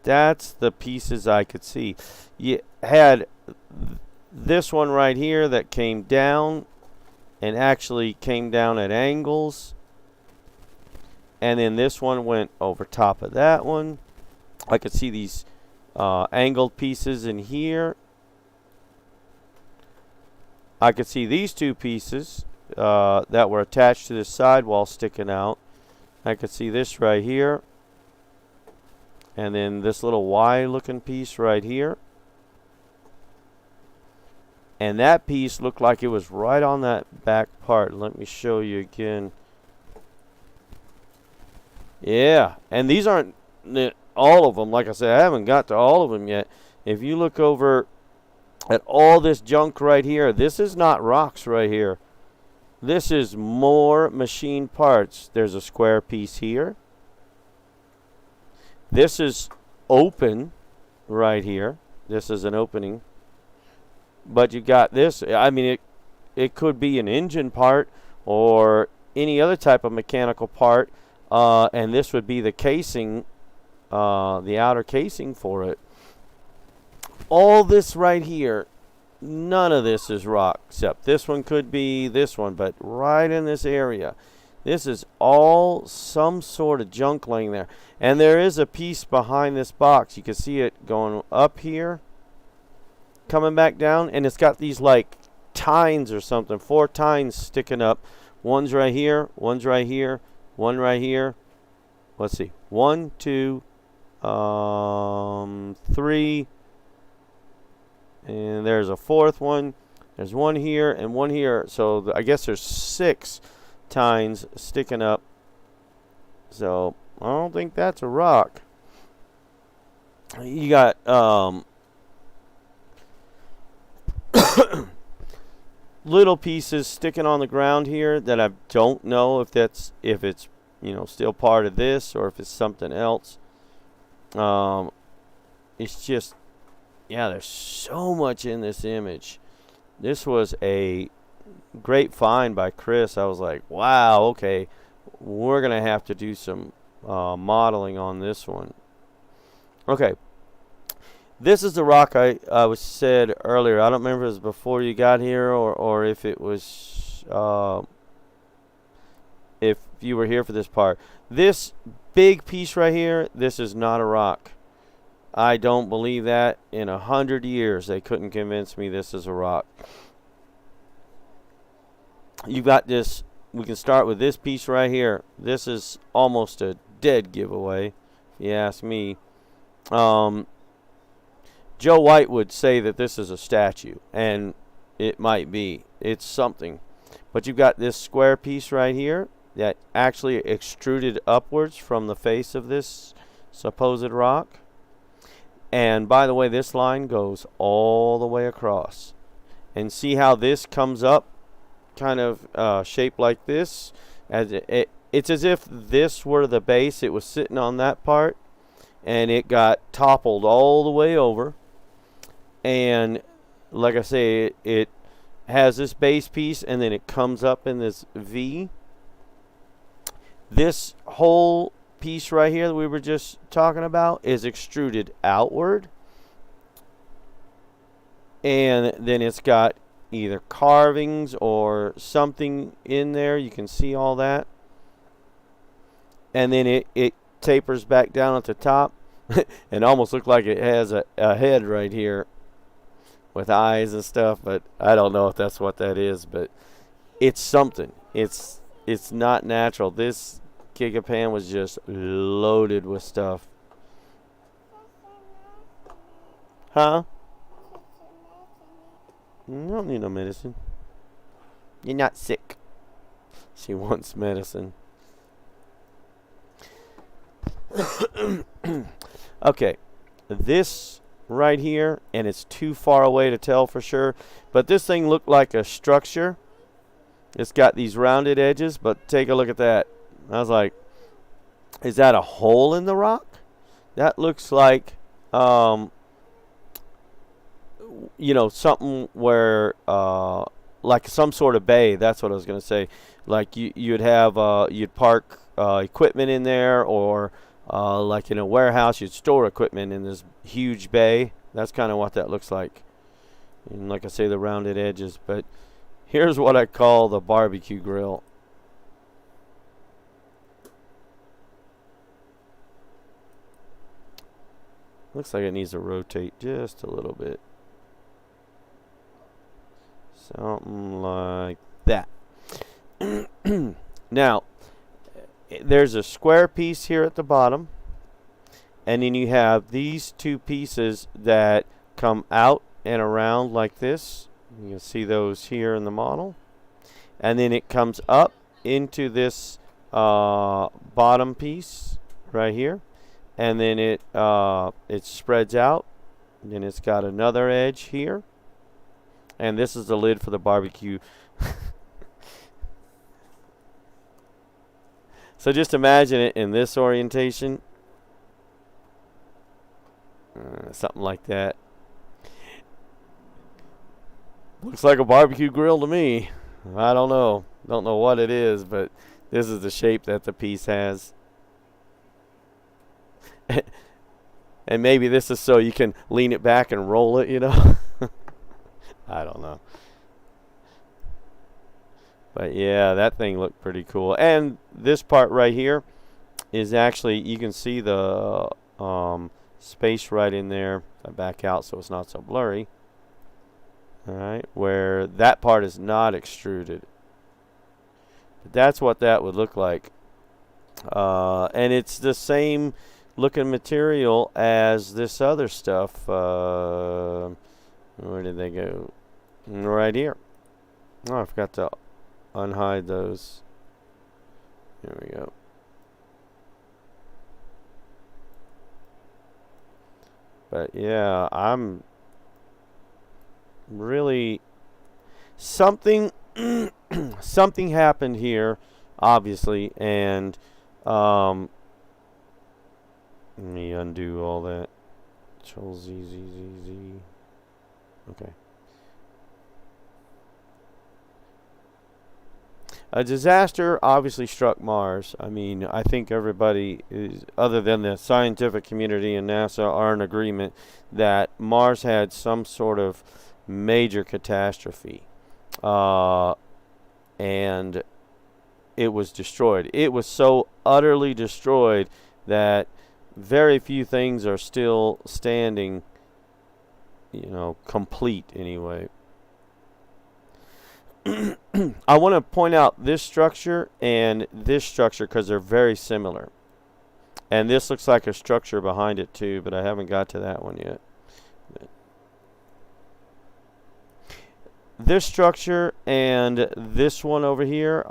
That's the pieces I could see. You had this one right here that came down and actually came down at angles. And then this one went over top of that one. I could see these angled pieces in here. I could see these two pieces that were attached to the sidewall sticking out. I could see this right here. And then this little Y looking piece right here. And that piece looked like it was right on that back part. Let me show you again. Yeah, and these aren't all of them. Like I said, I haven't got to all of them yet. If you look over at all this junk right here, this is not rocks right here. This is more machine parts. There's a square piece here. This is open right here. This is an opening. But you got this. I mean, it could be an engine part or any other type of mechanical part. And this would be the casing, the outer casing for it. All this right here, none of this is rock, except this one could be this one, but right in this area, this is all some sort of junk laying there. And there is a piece behind this box. You can see it going up here, coming back down, and it's got these like tines or something, 4 tines sticking up. One's right here, one's right here, one right here. Let's see, 1, 2, 3, and there's a 4th one. There's one here and one here. So I guess there's 6 tines sticking up. So I don't think that's a rock. You got little pieces sticking on the ground here that I don't know if it's still part of this or if it's something else. It's just, yeah, there's so much in this image. This was a great find by Chris. I was like, wow, okay, we're gonna have to do some modeling on this one. Okay, this is the rock I was said earlier. I don't remember if it was before you got here or if it was if you were here for this part. This big piece right here, this is not a rock. I don't believe that. In 100 years they couldn't convince me this is a rock. You got this. We can start with this piece right here. This is almost a dead giveaway, if you ask me. Joe White would say that this is a statue, and it might be. It's something. But you've got this square piece right here that actually extruded upwards from the face of this supposed rock. And by the way, this line goes all the way across. And see how this comes up kind of shaped like this? It's as if this were the base. It was sitting on that part, and it got toppled all the way over. And like I say, it has this base piece, and then it comes up in this V. This whole piece right here that we were just talking about is extruded outward. And then it's got either carvings or something in there. You can see all that. And then it tapers back down at the top. And almost look like it has a head right here with eyes and stuff, but I don't know if that's what that is, but it's something. It's not natural. This Gigapan was just loaded with stuff. Huh? You don't need no medicine. You're not sick. She wants medicine. Okay, this right here, and it's too far away to tell for sure, but this thing looked like a structure. It's got these rounded edges, but take a look at that. I was like, is that a hole in the rock? That looks like you know, something where like some sort of bay. That's what I was going to say. Like you'd have you'd park equipment in there, or like in a warehouse, you'd store equipment in this huge bay. That's kind of what that looks like. And like I say, the rounded edges. But here's what I call the barbecue grill. Looks like it needs to rotate just a little bit. Something like that. Now, there's a square piece here at the bottom, and then you have these two pieces that come out and around like this. You can see those here in the model, and then it comes up into this bottom piece right here, and then it spreads out, and then it's got another edge here, and this is the lid for the barbecue. So just imagine it in this orientation. Something like that. Looks like a barbecue grill to me. I don't know. Don't know what it is, but this is the shape that the piece has. And maybe this is so you can lean it back and roll it, you know. I don't know. But yeah, that thing looked pretty cool. And this part right here is actually, you can see the space right in there. I back out so it's not so blurry. Alright, where that part is not extruded. But that's what that would look like. And it's the same looking material as this other stuff. Where did they go? Right here. Oh, I forgot to unhide those. There we go. But yeah, I'm really something something happened here, obviously, and let me undo all that. Control Z Z Z Z. Okay. A disaster obviously struck Mars. I mean, I think everybody, other than the scientific community and NASA, are in agreement that Mars had some sort of major catastrophe. And it was destroyed. It was so utterly destroyed that very few things are still standing, you know, complete anyway. I want to point out this structure and this structure because they're very similar. And this looks like a structure behind it too, but I haven't got to that one yet. But this structure and this one over here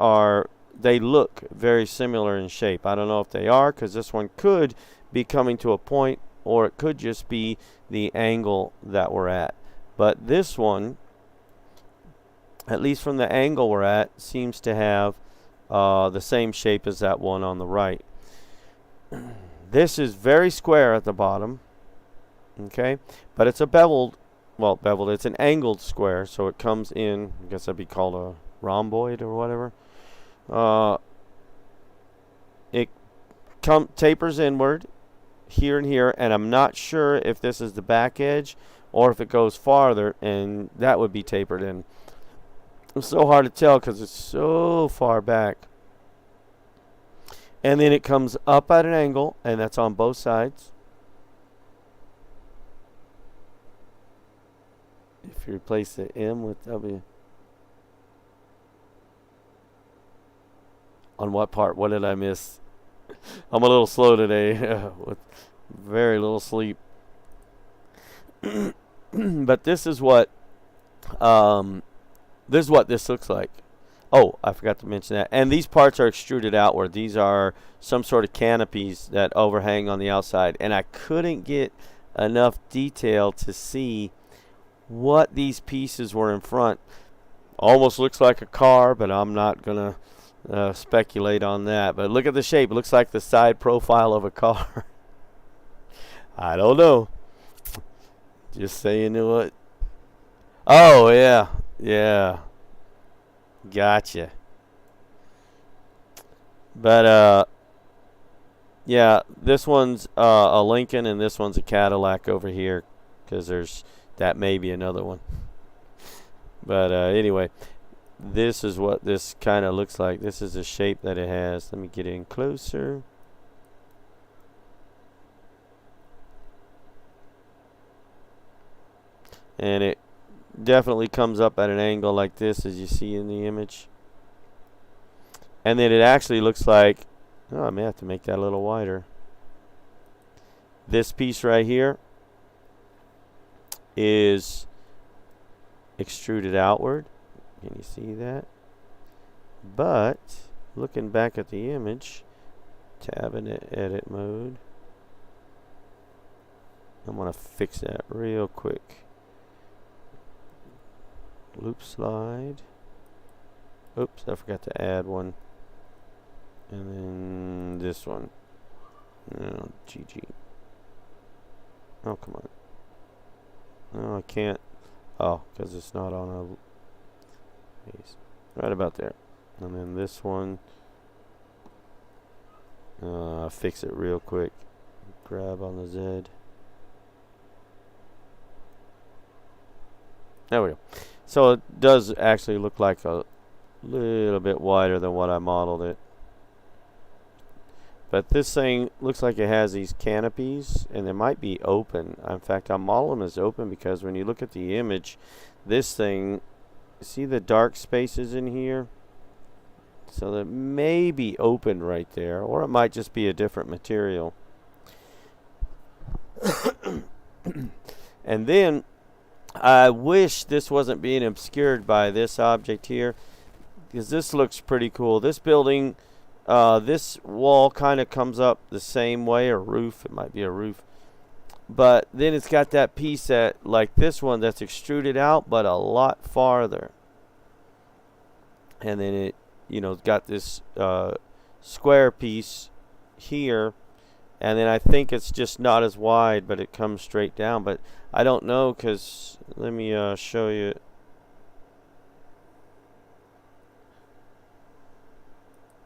they look very similar in shape. I don't know if they are, because this one could be coming to a point, or it could just be the angle that we're at. But this one, at least from the angle we're at, seems to have the same shape as that one on the right. This is very square at the bottom, okay, but it's a beveled, it's an angled square, so it comes in, I guess that'd be called a rhomboid or whatever. It tapers inward here and here, and I'm not sure if this is the back edge or if it goes farther, and that would be tapered in. It's so hard to tell because it's so far back. And then it comes up at an angle, and that's on both sides. If you replace the M with W. On what part? What did I miss? I'm a little slow today with very little sleep. But this is what this looks like. Oh, I forgot to mention that. And these parts are extruded outward. These are some sort of canopies that overhang on the outside. And I couldn't get enough detail to see what these pieces were in front. Almost looks like a car, but I'm not going to speculate on that. But look at the shape. It looks like the side profile of a car. I don't know. Just saying what. Oh, yeah. Yeah. Gotcha. But, yeah, this one's a Lincoln and this one's a Cadillac over here, because that may be another one. But anyway, this is what this kind of looks like. This is the shape that it has. Let me get in closer. And it definitely comes up at an angle like this, as you see in the image. And then it actually looks like, I may have to make that a little wider. This piece right here is extruded outward. Can you see that? But looking back at the image, tab in edit mode, I'm going to fix that real quick. Loop slide. Oops, I forgot to add one. And then this one. No, GG. Oh, come on. No, I can't. Oh, because it's not on a base. Right about there. And then this one. Fix it real quick. Grab on the Z. There we go. So it does actually look like a little bit wider than what I modeled it. But this thing looks like it has these canopies, and they might be open. In fact, I model them as open because when you look at the image, this thing, see the dark spaces in here? So that may be open right there, or it might just be a different material. And then I wish this wasn't being obscured by this object here, because this looks pretty cool. This building, this wall kind of comes up the same way, or roof, it might be a roof. But then it's got that piece that, like this one, that's extruded out, but a lot farther. And then it, it's got this square piece here. And then I think it's just not as wide, but it comes straight down. But I don't know, because let me show you.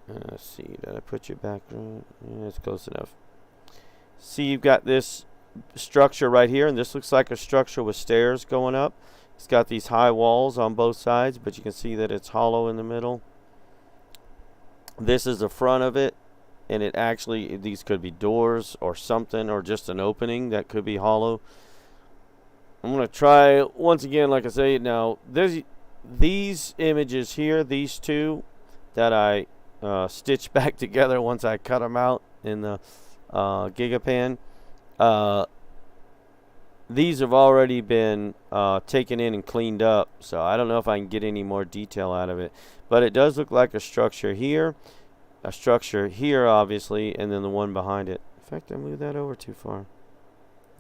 Let's see, did I put you back? Yeah, it's close enough. See, you've got this structure right here, and this looks like a structure with stairs going up. It's got these high walls on both sides, but you can see that it's hollow in the middle. This is the front of it. And it actually, these could be doors or something, or just an opening that could be hollow. I'm going to try once again, like I say. Now, there's these images here, these two that I stitched back together once I cut them out in the Gigapan. these have already been taken in and cleaned up, so I don't know if I can get any more detail out of it. But it does look like a structure here, obviously, and then the one behind it. In fact, I moved that over too far.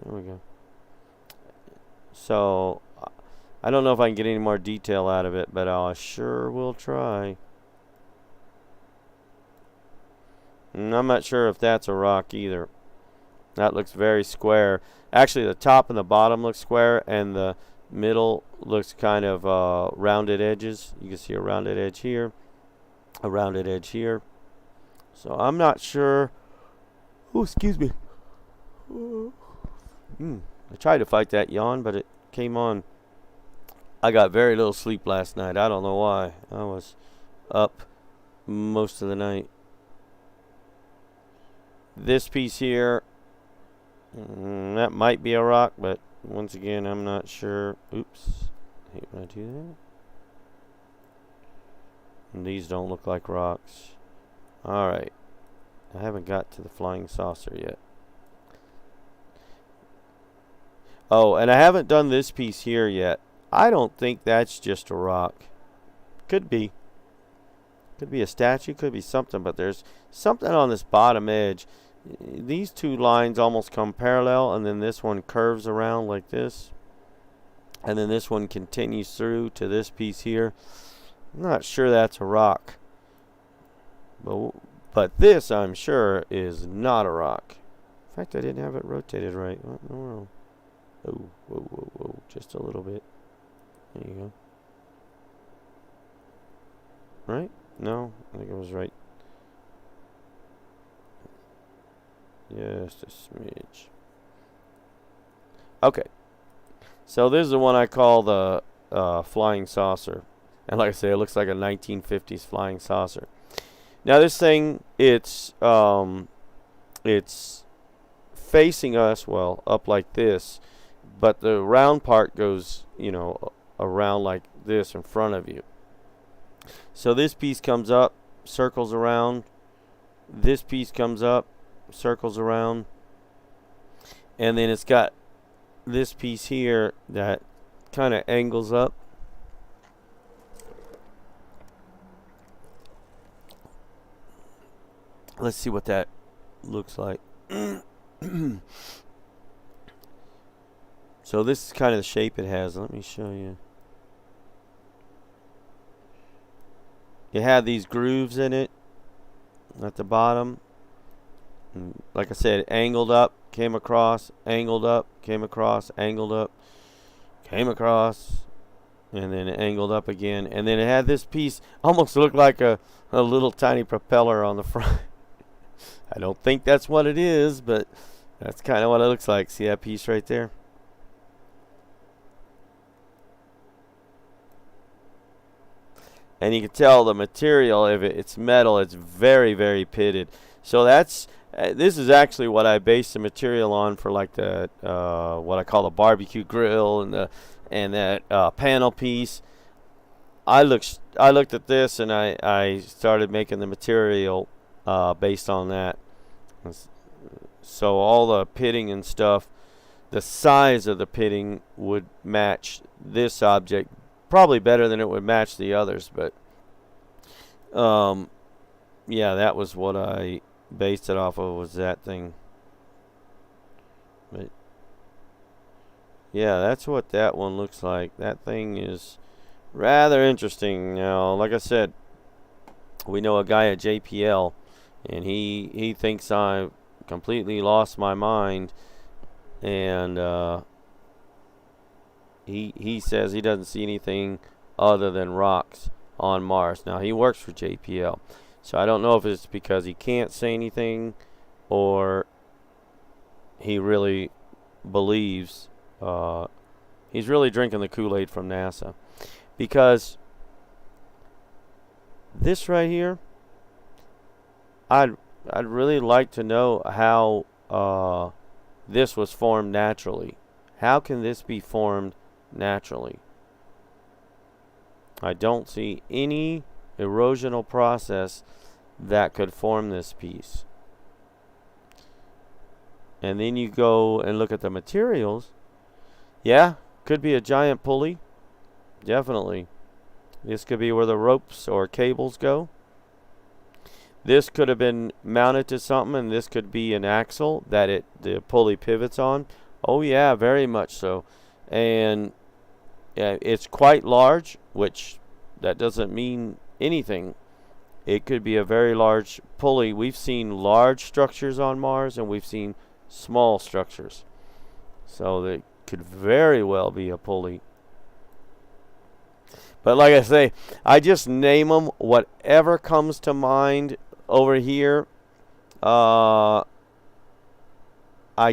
There we go. So I don't know if I can get any more detail out of it, but I sure will try. And I'm not sure if that's a rock either. That looks very square. Actually, the top and the bottom look square, and the middle looks kind of rounded edges. You can see a rounded edge here, a rounded edge here. So I'm not sure. Oh, excuse me. I tried to fight that yawn, but it came on. I got very little sleep last night. I don't know why. I was up most of the night. This piece here, that might be a rock, but once again, I'm not sure. Oops. I hate when I do that. And these don't look like rocks. Alright. I haven't got to the flying saucer yet. Oh, and I haven't done this piece here yet. I don't think that's just a rock. Could be. Could be a statue, could be something, but there's something on this bottom edge. These two lines almost come parallel, and then this one curves around like this. And then this one continues through to this piece here. I'm not sure that's a rock. But this, I'm sure, is not a rock. In fact, I didn't have it rotated right. What in the world? Oh, whoa, whoa, whoa. Just a little bit. There you go. Right? No, I think it was right. Just a smidge. Okay. So this is the one I call the flying saucer. And like I say, it looks like a 1950s flying saucer. Now this thing, it's facing us, well, up like this, but the round part goes, you know, around like this in front of you. So this piece comes up, circles around. This piece comes up, circles around. And then it's got this piece here that kind of angles up. Let's see what that looks like. So this is kind of the shape it has. Let me show you. It had these grooves in it at the bottom. And like I said, angled up, came across, angled up, came across, angled up, came across, and then it angled up again. And then it had this piece, almost looked like a little tiny propeller on the front. I don't think that's what it is, but that's kind of what it looks like. See that piece right there? And you can tell the material, if it's metal, it's very, very pitted. So that's this is actually what I based the material on for, like the what I call the barbecue grill and that panel piece. I looked at this and I started making the material based on that. So all the pitting and stuff, the size of the pitting would match this object probably better than it would match the others, but yeah, that was what I based it off of, was that thing. But yeah, that's what that one looks like. That thing is rather interesting. Now, like I said, we know a guy at JPL, and he thinks I completely lost my mind, and he says he doesn't see anything other than rocks on Mars. Now, he works for JPL, so I don't know if it's because he can't say anything or he really believes he's really drinking the Kool-Aid from NASA. Because this right here, I'd really like to know how this was formed naturally. How can this be formed naturally? I don't see any erosional process that could form this piece. And then you go and look at the materials, Yeah, could be a giant pulley. Definitely. This could be where the ropes or cables go. This could have been mounted to something, and this could be an axle that the pulley pivots on. Oh yeah, very much so. And yeah, it's quite large, which that doesn't mean anything. It could be a very large pulley. We've seen large structures on Mars, and we've seen small structures. So they could very well be a pulley. But like I say, I just name them whatever comes to mind over here. I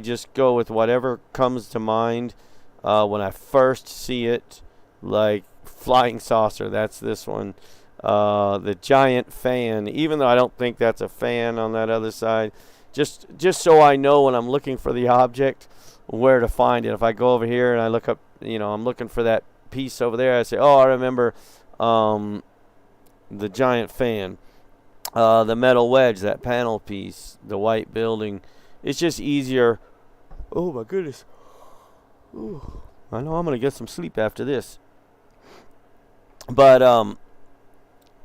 just go with whatever comes to mind when I first see it, like flying saucer. That's this one. The giant fan, even though I don't think that's a fan on that other side, just so I know when I'm looking for the object where to find it. If I go over here and I look up, I'm looking for that piece over there, I say, oh, I remember the giant fan, the metal wedge, that panel piece, the white building. It's just easier. Oh my goodness. Ooh, I know I'm gonna get some sleep after this. But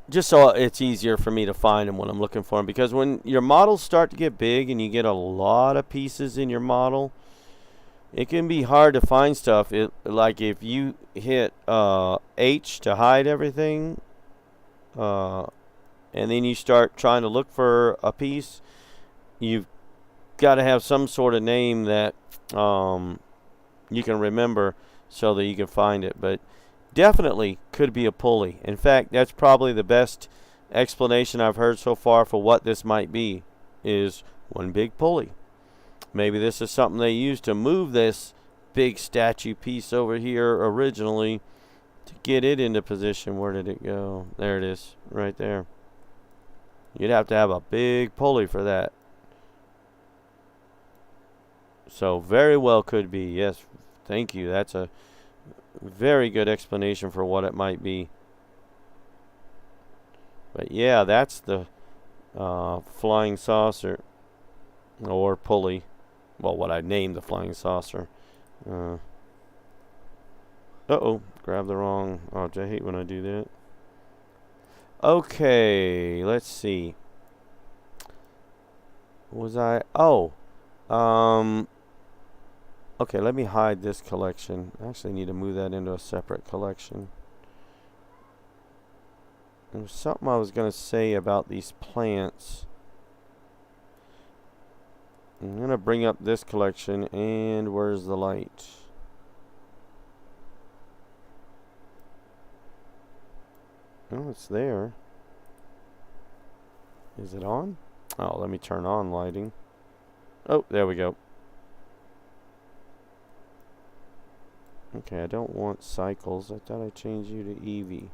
just so it's easier for me to find them when I'm looking for them, because when your models start to get big and you get a lot of pieces in your model, it can be hard to find stuff. Like if you hit H to hide everything, and then you start trying to look for a piece, you've got to have some sort of name that you can remember so that you can find it. But definitely could be a pulley. In fact, that's probably the best explanation I've heard so far for what this might be, is one big pulley. Maybe this is something they used to move this big statue piece over here originally to get it into position. Where did it go? There it is, right there. You'd have to have a big pulley for that. So very well could be. Yes, thank you. That's a very good explanation for what it might be. But yeah, that's the flying saucer or pulley. Well, what I named the flying saucer. Uh-oh, grab the wrong. Oh, I hate when I do that. Okay, let's see. Was I? Oh, okay, let me hide this collection. I actually need to move that into a separate collection. There was something I was going to say about these plants. I'm going to bring up this collection, and where's the light? Oh, it's there. Is it on? Oh, let me turn on lighting. Oh, there we go. Okay, I don't want cycles. I thought I changed you to Eevee.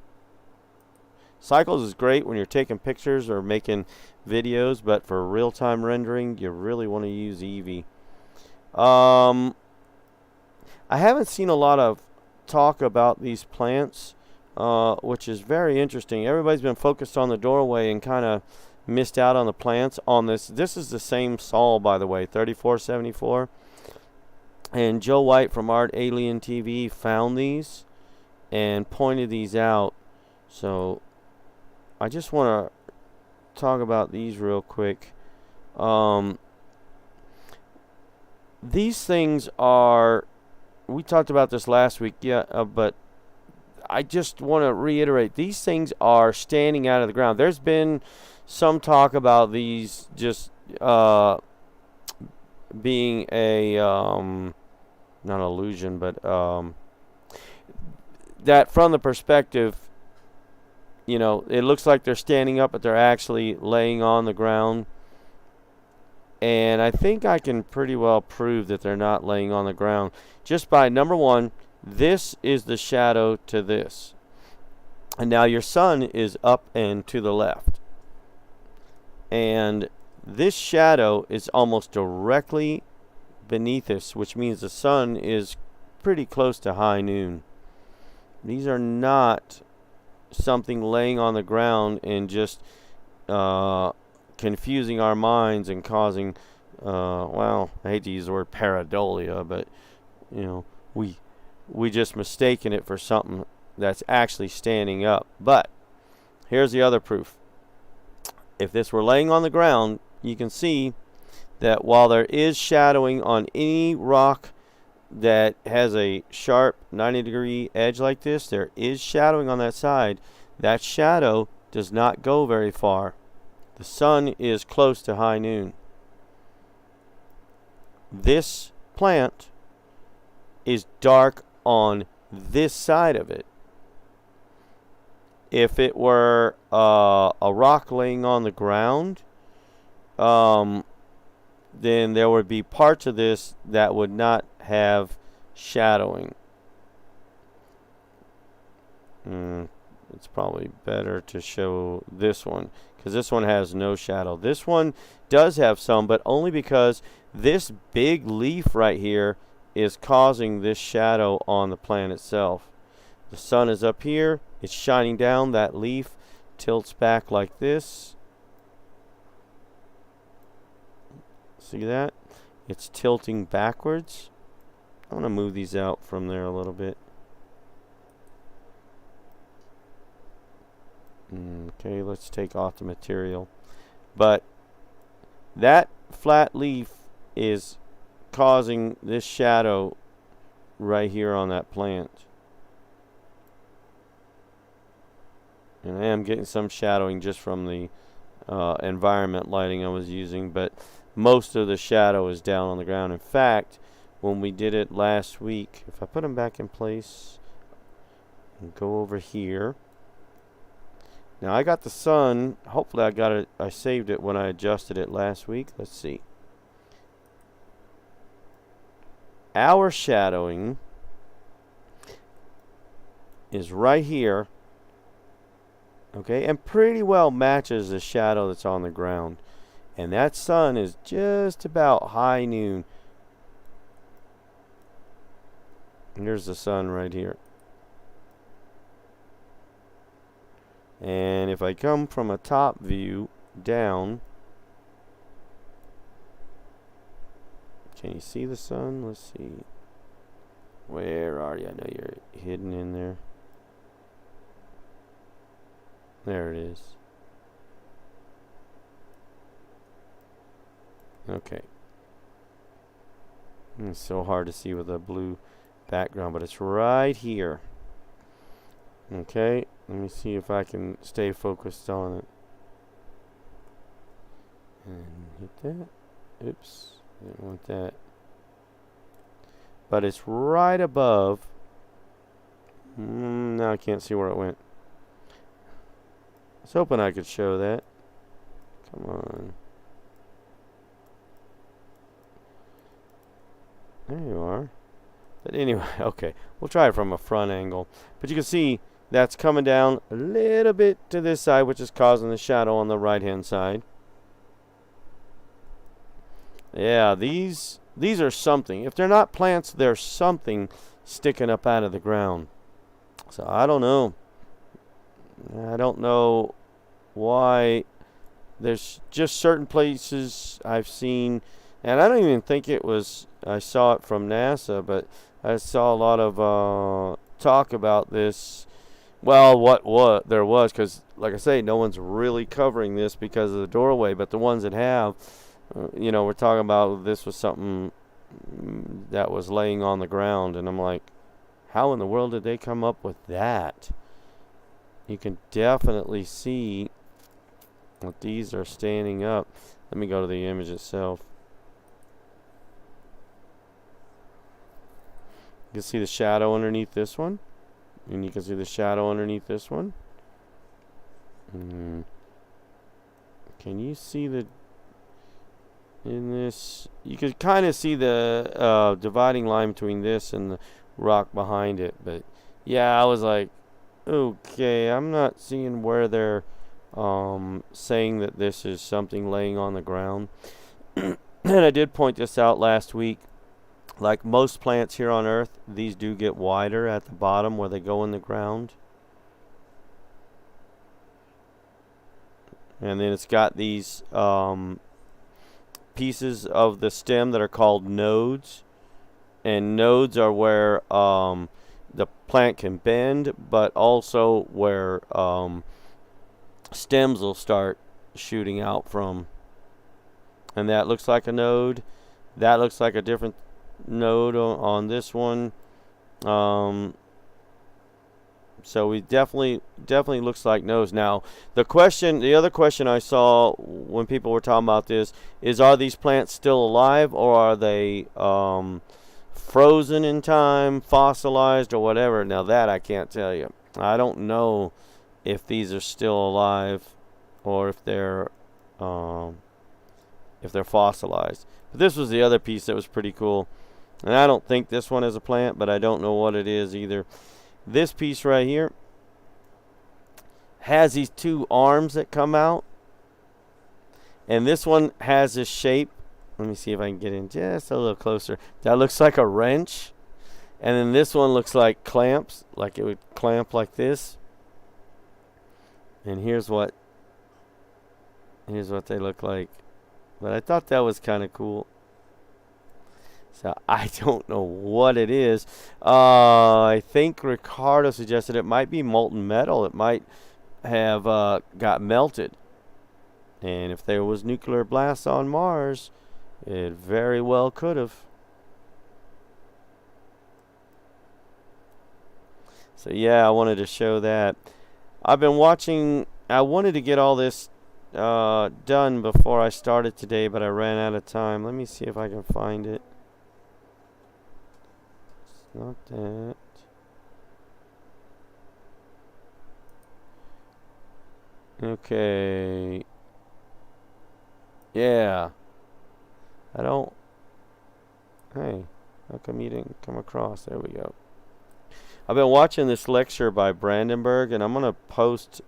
Cycles is great when you're taking pictures or making videos, but for real-time rendering, you really want to use Eevee. I haven't seen a lot of talk about these plants, which is very interesting. Everybody's been focused on the doorway and kind of missed out on the plants on this. This is the same saw, by the way, 3474. And Joe White from Art Alien TV found these and pointed these out. So I just want to talk about these real quick. These things are, we talked about this last week, but I just want to reiterate, these things are standing out of the ground. There's been some talk about these just being a, not illusion, but that from the perspective, it looks like they're standing up, but they're actually laying on the ground. And I think I can pretty well prove that they're not laying on the ground just by, number one, this is the shadow to this. And now your sun is up and to the left. And this shadow is almost directly beneath us, which means the sun is pretty close to high noon. These are not something laying on the ground and just confusing our minds and causing, well, I hate to use the word pareidolia, but we we just mistaken it for something that's actually standing up. But here's the other proof. If this were laying on the ground, you can see that while there is shadowing on any rock that has a sharp 90-degree edge like this, there is shadowing on that side. That shadow does not go very far. The sun is close to high noon. This plant is dark on this side of it. If it were a rock laying on the ground, then there would be parts of this that would not have shadowing. It's probably better to show this one, because this one has no shadow. This one does have some, but only because this big leaf right here is causing this shadow on the plant itself. The sun is up here, it's shining down, that leaf tilts back like this. See that? It's tilting backwards. I'm going to move these out from there a little bit. Okay, let's take off the material. But that flat leaf is causing this shadow right here on that plant. And I am getting some shadowing just from the environment lighting I was using, but most of the shadow is down on the ground. In fact, when we did it last week, if I put them back in place and go over here. Now I got the sun, hopefully I got it, I saved it when I adjusted it last week. Let's see. Our shadowing is right here, okay, and pretty well matches the shadow that's on the ground. And that sun is just about high noon. And there's the sun right here. And if I come from a top view down, can you see the sun? Let's see. Where are you? I know you're hidden in there. There it is. Okay. It's so hard to see with a blue background, but it's right here. Okay, let me see if I can stay focused on it. And hit that. Oops, didn't want that. But it's right above. Now I can't see where it went. I was hoping I could show that. Come on. There you are. But anyway, okay, we'll try it from a front angle. But you can see that's coming down a little bit to this side, which is causing the shadow on the right hand side. Yeah, these are something. If they're not plants, they're something sticking up out of the ground. So I don't know. I don't know why. There's just certain places I've seen, and I don't even think it was, I saw it from NASA, but I saw a lot of talk about this. Well, what there was, because like I say, no one's really covering this because of the doorway, but the ones that have, you know, we're talking about this was something that was laying on the ground, and I'm like, how in the world did they come up with that? You can definitely see that these are standing up. Let me go to the image itself. You can see the shadow underneath this one, and you can see the shadow underneath this one. Can you see the in this? You can kind of see the dividing line between this and the rock behind it. But yeah, I was like, okay, I'm not seeing where they're saying that this is something laying on the ground. And I did point this out last week. Like most plants here on Earth, these do get wider at the bottom where they go in the ground. And then it's got these pieces of the stem that are called nodes. And nodes are where the plant can bend, but also where stems will start shooting out from. And that looks like a node. That looks like a different node on this one. So we definitely looks like nodes. Now, the other question I saw when people were talking about this is, are these plants still alive, or are they frozen in time, fossilized, or whatever? Now that I can't tell you. I don't know if these are still alive or if they're fossilized. But this was the other piece that was pretty cool. And I don't think this one is a plant, but I don't know what it is either. This piece right here has these two arms that come out. And this one has this shape. Let me see if I can get in just a little closer. That looks like a wrench. And then this one looks like clamps, like it would clamp like this. And here's what they look like. But I thought that was kind of cool. So I don't know what it is. I think Ricardo suggested it might be molten metal. It might have got melted. And if there was nuclear blasts on Mars, it very well could have. So yeah, I wanted to show that. I've been watching. I wanted to get all this done before I started today, but I ran out of time. Let me see if I can find it. It's not that. Okay. Yeah. I don't. Hey, how come you didn't come across? There we go. I've been watching this lecture by Brandenburg, and I'm going to post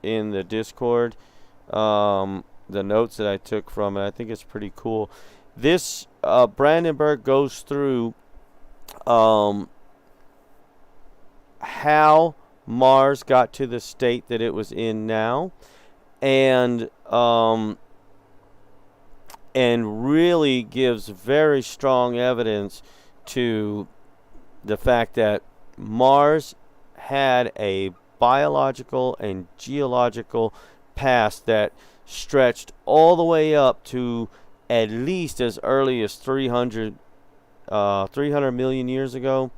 in the Discord the notes that I took from it. I think it's pretty cool. This Brandenburg goes through how Mars got to the state that it was in now, and really gives very strong evidence to the fact that Mars had a biological and geological past that stretched all the way up to at least as early as 300 million years ago,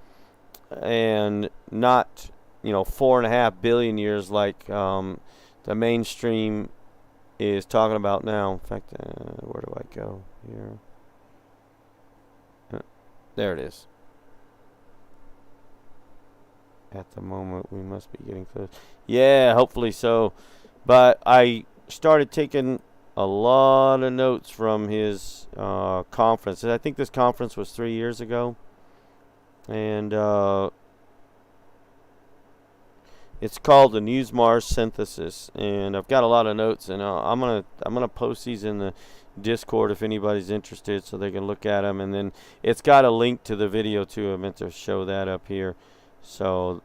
and not 4.5 billion years like the mainstream is talking about now. In fact, where do I go here? There it is. At the moment, we must be getting close. Yeah, hopefully so. But I started taking a lot of notes from his conference. I think this conference was 3 years ago. And it's called the News Mars Synthesis. And I've got a lot of notes, and I'm gonna post these in the Discord if anybody's interested, so they can look at them. And then it's got a link to the video too. I meant to show that up here. So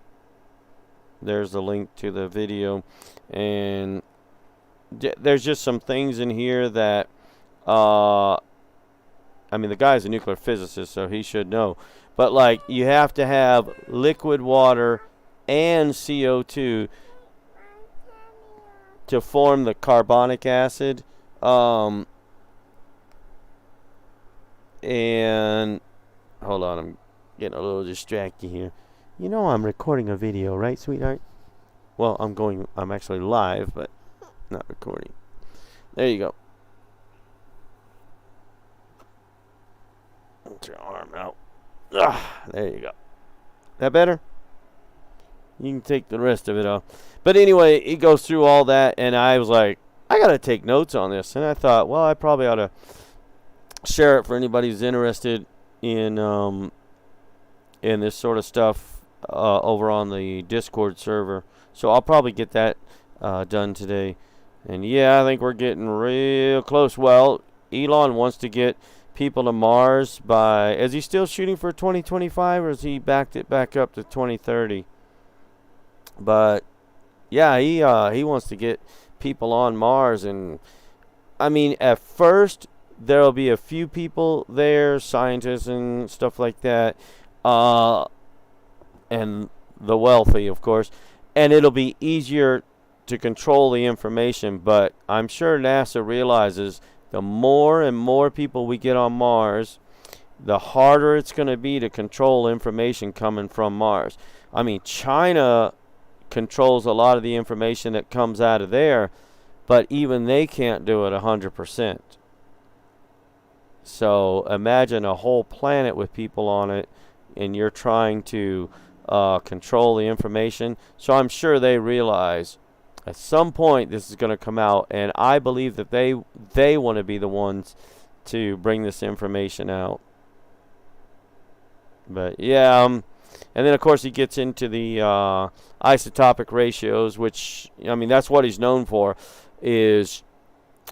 there's the link to the video, and there's just some things in here that I mean, the guy's a nuclear physicist, so he should know. But like, you have to have liquid water and CO2 to form the carbonic acid. And hold on, I'm getting a little distracted here. You know I'm recording a video, right, sweetheart? Well, I'm actually live, but not recording. There you go. Get your arm out. There you go. That better? You can take the rest of it off. But anyway, he goes through all that, and I was like, I got to take notes on this. And I thought, well, I probably ought to share it for anybody who's interested in this sort of stuff over on the Discord server. So I'll probably get that done today. And yeah, I think we're getting real close. Well, Elon wants to get people to Mars by, is he still shooting for 2025, or has he backed it back up to 2030? But yeah, he wants to get people on Mars. And I mean, at first there'll be a few people there, scientists and stuff like that. and the wealthy, of course, and it'll be easier to control the information. But I'm sure NASA realizes the more and more people we get on Mars, the harder it's going to be to control information coming from Mars. I mean, China controls a lot of the information that comes out of there, but even they can't do it 100%. So imagine a whole planet with people on it, and you're trying to control the information. So I'm sure they realize at some point this is going to come out, and I believe that they want to be the ones to bring this information out. But yeah, and then of course he gets into the isotopic ratios, which, I mean, that's what he's known for, is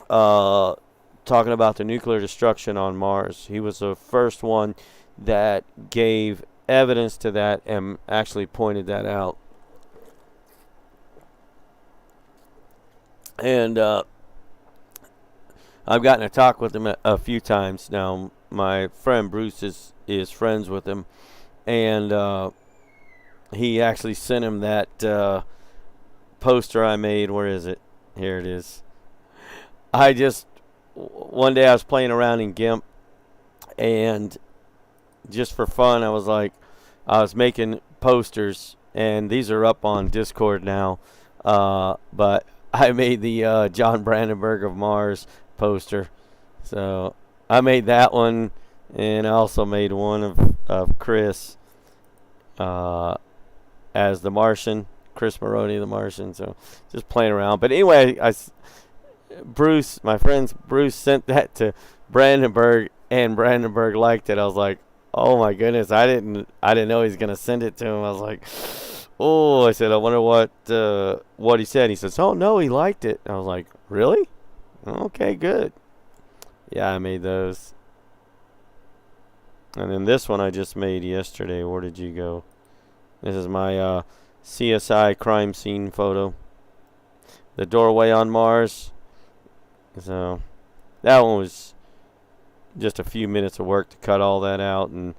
talking about the nuclear destruction on Mars. He was the first one that gave evidence to that and actually pointed that out. And I've gotten to talk with him a few times now. My friend Bruce is friends with him, and he actually sent him that poster I made. Where is it? Here it is. One day I was playing around in GIMP, and just for fun, I was making posters, and these are up on Discord now. But I made the John Brandenburg of Mars poster. So I made that one, and I also made one of Chris as the Martian, Chris Maroney the Martian. So just playing around. But anyway, my friend Bruce sent that to Brandenburg, and Brandenburg liked it. I was like, oh my goodness, I didn't know he was gonna send it to him. I was like, oh, I said, I wonder what he said. He says, oh no, he liked it. I was like, really? Okay, good. Yeah, I made those. And then this one I just made yesterday. Where did you go? This is my CSI crime scene photo. The doorway on Mars. So that one was just a few minutes of work to cut all that out and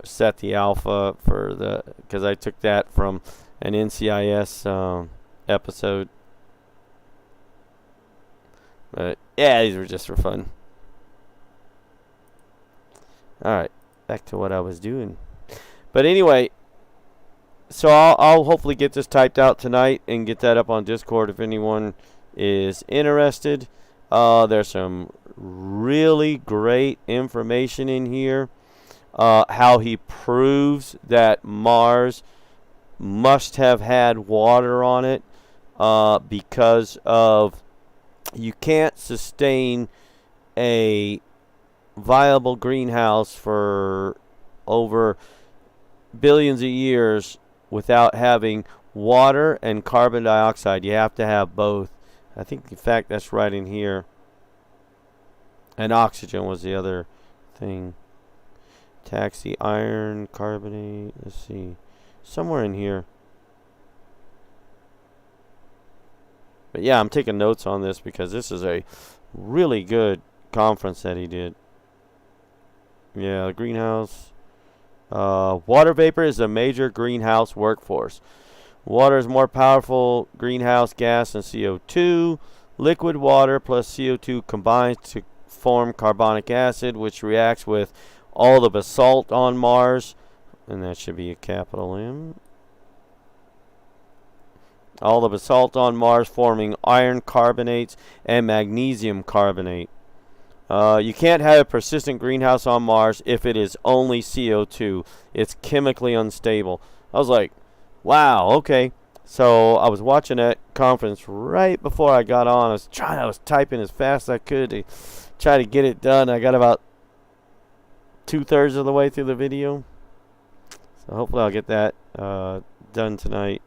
set the alpha for because I took that from an NCIS episode. But yeah, these were just for fun. Alright, back to what I was doing. But anyway, so I'll hopefully get this typed out tonight and get that up on Discord if anyone is interested. There's some really great information in here. How he proves that Mars must have had water on it because of you can't sustain a viable greenhouse for over billions of years without having water and carbon dioxide. You have to have both. I think, in fact, that's right in here. And oxygen was the other thing. Taxi, iron, carbonate. Let's see. Somewhere in here. But yeah, I'm taking notes on this because this is a really good conference that he did. Yeah, the greenhouse. Water vapor is a major greenhouse workforce. Water is more powerful greenhouse gas than CO2. Liquid water plus CO2 combines to form carbonic acid, which reacts with all the basalt on Mars. And that should be a capital M. All the basalt on Mars forming iron carbonates and magnesium carbonate. You can't have a persistent greenhouse on Mars if it is only CO2. It's chemically unstable. I was like, wow, okay. So I was watching that conference right before I got on. I was typing as fast as I could to try to get it done. I got about 2/3 of the way through the video. So hopefully I'll get that done tonight.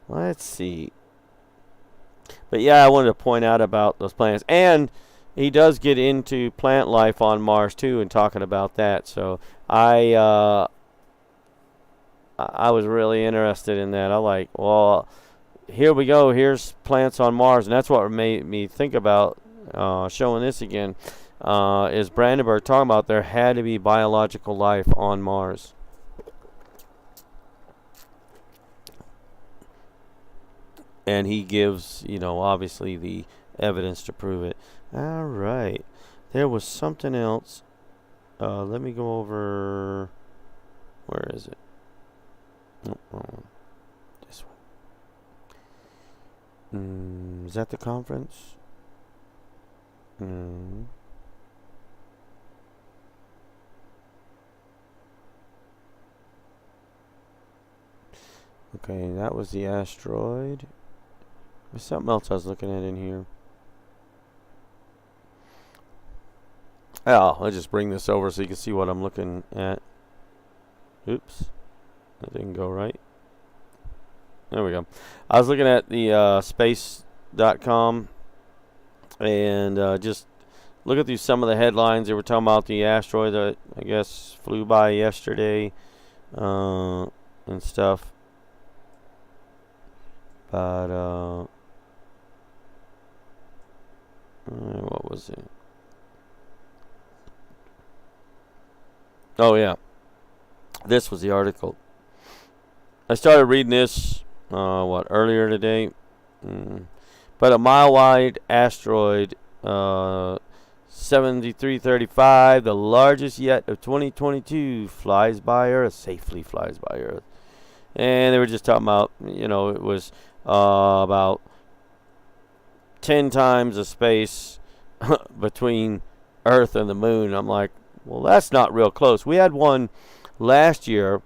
Let's see. But yeah, I wanted to point out about those plants. And he does get into plant life on Mars too and talking about that. So I was really interested in that. I like, well, here we go. Here's plants on Mars. And that's what made me think about showing this again. is Brandenburg talking about there had to be biological life on Mars. And he gives, obviously the evidence to prove it. All right. There was something else. Let me go over. Where is it? Oh, wrong one. This one. Is that the conference? Okay, that was the asteroid. There's something else I was looking at in here. Oh, I'll just bring this over so you can see what I'm looking at. Oops. That didn't go right. There we go. I was looking at the space.com and just looking through some of the headlines. They were talking about the asteroid that I guess flew by yesterday and stuff. But what was it? Oh yeah, this was the article. I started reading this earlier today. But a mile-wide asteroid, 7335, the largest yet of 2022, safely flies by Earth. And they were just talking about, it was about 10 times the space between Earth and the moon. I'm like, well, that's not real close. We had one last year.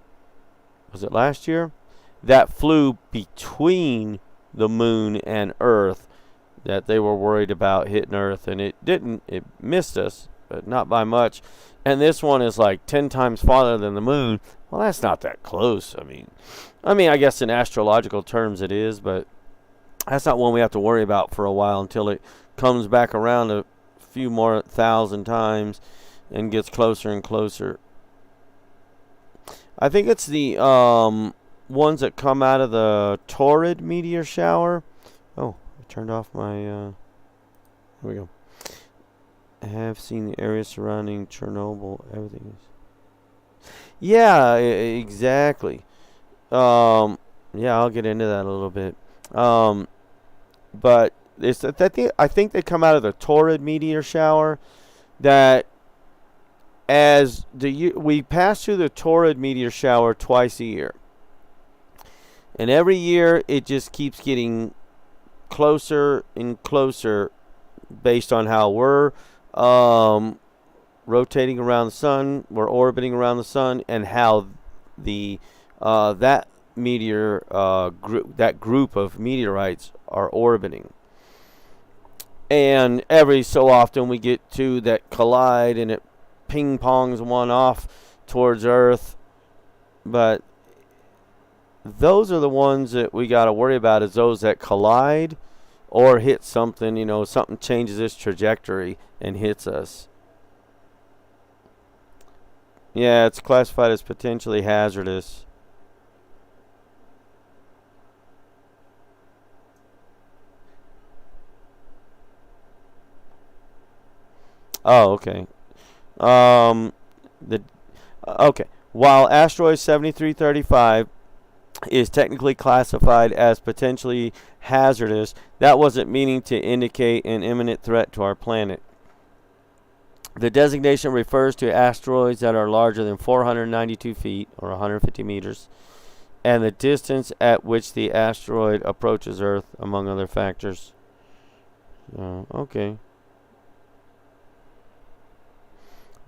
Was it last year? That flew between the moon and Earth that they were worried about hitting Earth, and it didn't. It missed us, but not by much. And this one is like 10 times farther than the moon. Well, that's not that close. I mean, I guess in astrological terms it is, but that's not one we have to worry about for a while until it comes back around a few more thousand times and gets closer and closer. I think it's the ones that come out of the Taurid meteor shower. Oh, I turned off my. Here we go. I have seen the area surrounding Chernobyl. Everything is. Yeah, exactly. Yeah, I'll get into that a little bit. But I think they come out of the Taurid meteor shower. That we pass through the Taurid meteor shower twice a year. And every year it just keeps getting closer and closer based on how we're rotating around the sun, we're orbiting around the sun, and how that meteor that group of meteorites are orbiting. And every so often we get two that collide and it ping pongs one off towards Earth, but those are the ones that we got to worry about, is those that collide or hit something, something changes its trajectory and hits us. Yeah, it's classified as potentially hazardous. Oh, okay. Okay. While asteroid 7335 is technically classified as potentially hazardous, that wasn't meaning to indicate an imminent threat to our planet. The designation refers to asteroids that are larger than 492 feet, or 150 meters, and the distance at which the asteroid approaches Earth, among other factors. Okay.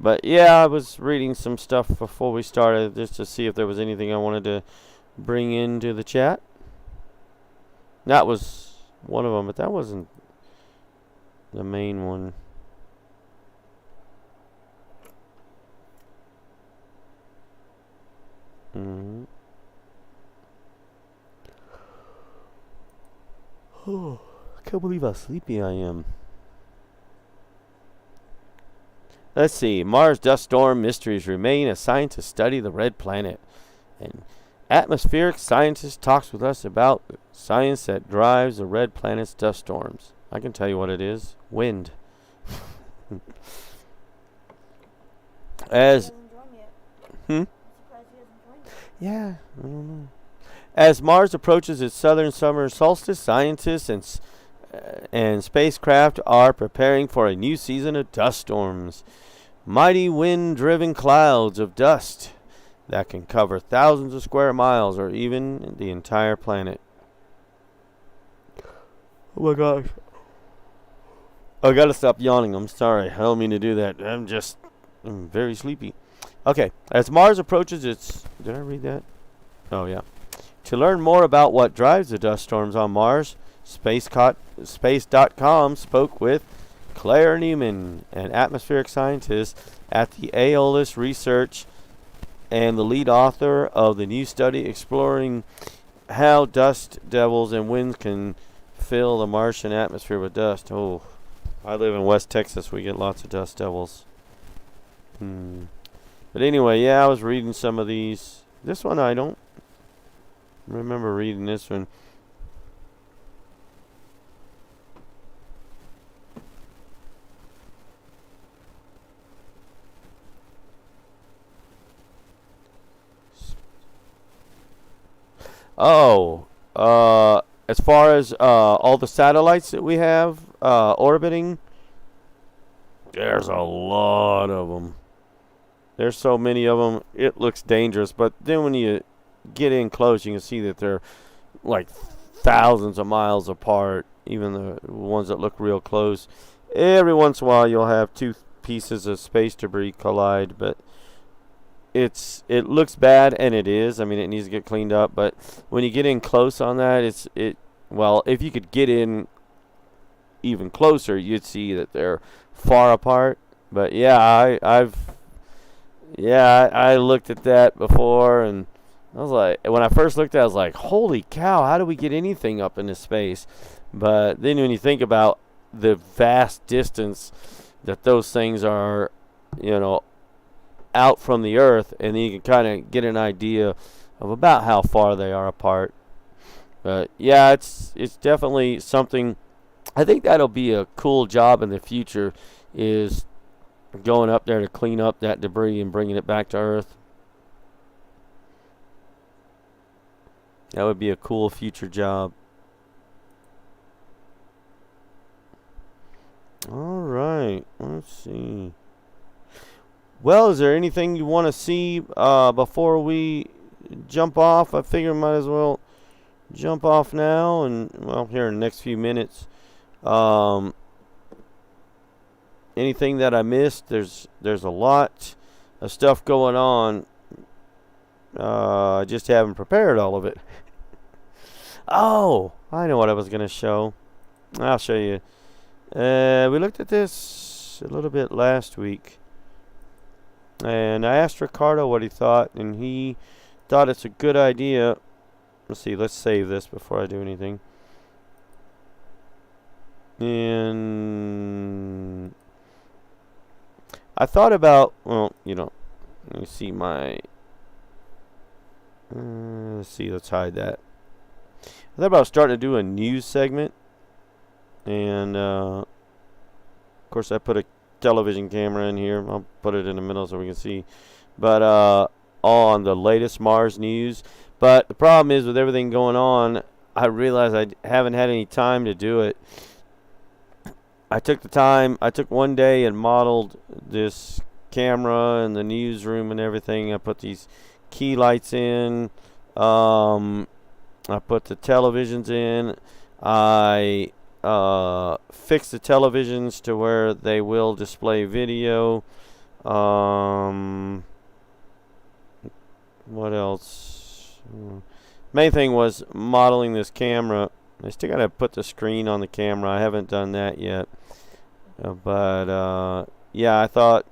But yeah, I was reading some stuff before we started just to see if there was anything I wanted to bring into the chat. That was one of them, but that wasn't the main one. Oh, I can't believe how sleepy I am. Let's see. Mars dust storm mysteries remain as scientists study the red planet. And atmospheric scientist talks with us about the science that drives the red planet's dust storms. I can tell you what it is. Wind. As
Hmm?
yeah, I don't know. As Mars approaches its southern summer solstice, scientists and spacecraft are preparing for a new season of dust storms. Mighty wind-driven clouds of dust that can cover thousands of square miles or even the entire planet. Oh my gosh. I gotta stop yawning. I'm sorry. I don't mean to do that. I'm very sleepy. Okay. As Mars approaches its. Did I read that? Oh, yeah. To learn more about what drives the dust storms on Mars, Space.com spoke with Claire Newman, an atmospheric scientist at the Aeolus Research and the lead author of the new study exploring how dust devils and winds can fill the Martian atmosphere with dust. Oh, I live in West Texas. We get lots of dust devils. But anyway, yeah, I was reading some of these. This one I don't remember reading this one. Oh, as far as all the satellites that we have orbiting, there's a lot of them. There's so many of them, it looks dangerous. But then when you get in close, you can see that they're like thousands of miles apart, even the ones that look real close. Every once in a while, you'll have two pieces of space debris collide, but it looks bad, and it is. I mean, it needs to get cleaned up. But when you get in close on that, well, if you could get in even closer, you'd see that they're far apart. But yeah, I looked at that before, and I was like, when I first looked at it, I was like, holy cow, how do we get anything up into space? But then when you think about the vast distance that those things are, out from the Earth, and then you can kind of get an idea of about how far they are apart. But yeah, it's definitely something. I think that'll be a cool job in the future, is going up there to clean up that debris and bringing it back to Earth. That would be a cool future job. All right, let's see. Well, is there anything you want to see before we jump off? I figure we might as well jump off now, and well, here in the next few minutes. Anything that I missed? There's a lot of stuff going on. I just haven't prepared all of it. Oh, I know what I was going to show. I'll show you. We looked at this a little bit last week. And I asked Ricardo what he thought, and he thought it's a good idea. Let's see, let's save this before I do anything. And I thought about, well, let me see my, let's hide that. I thought about starting to do a news segment. And, of course, I put a television camera in here. I'll put it in the middle so we can see. But on the latest Mars news. But the problem is, with everything going on, I realized I haven't had any time to do it. I took one day and modeled this camera and the newsroom and everything. I put these key lights in. I put the televisions in. I fix the televisions to where they will display video. What else? Main thing was modeling this camera. I still gotta put the screen on the camera. I haven't done that yet. But yeah, I thought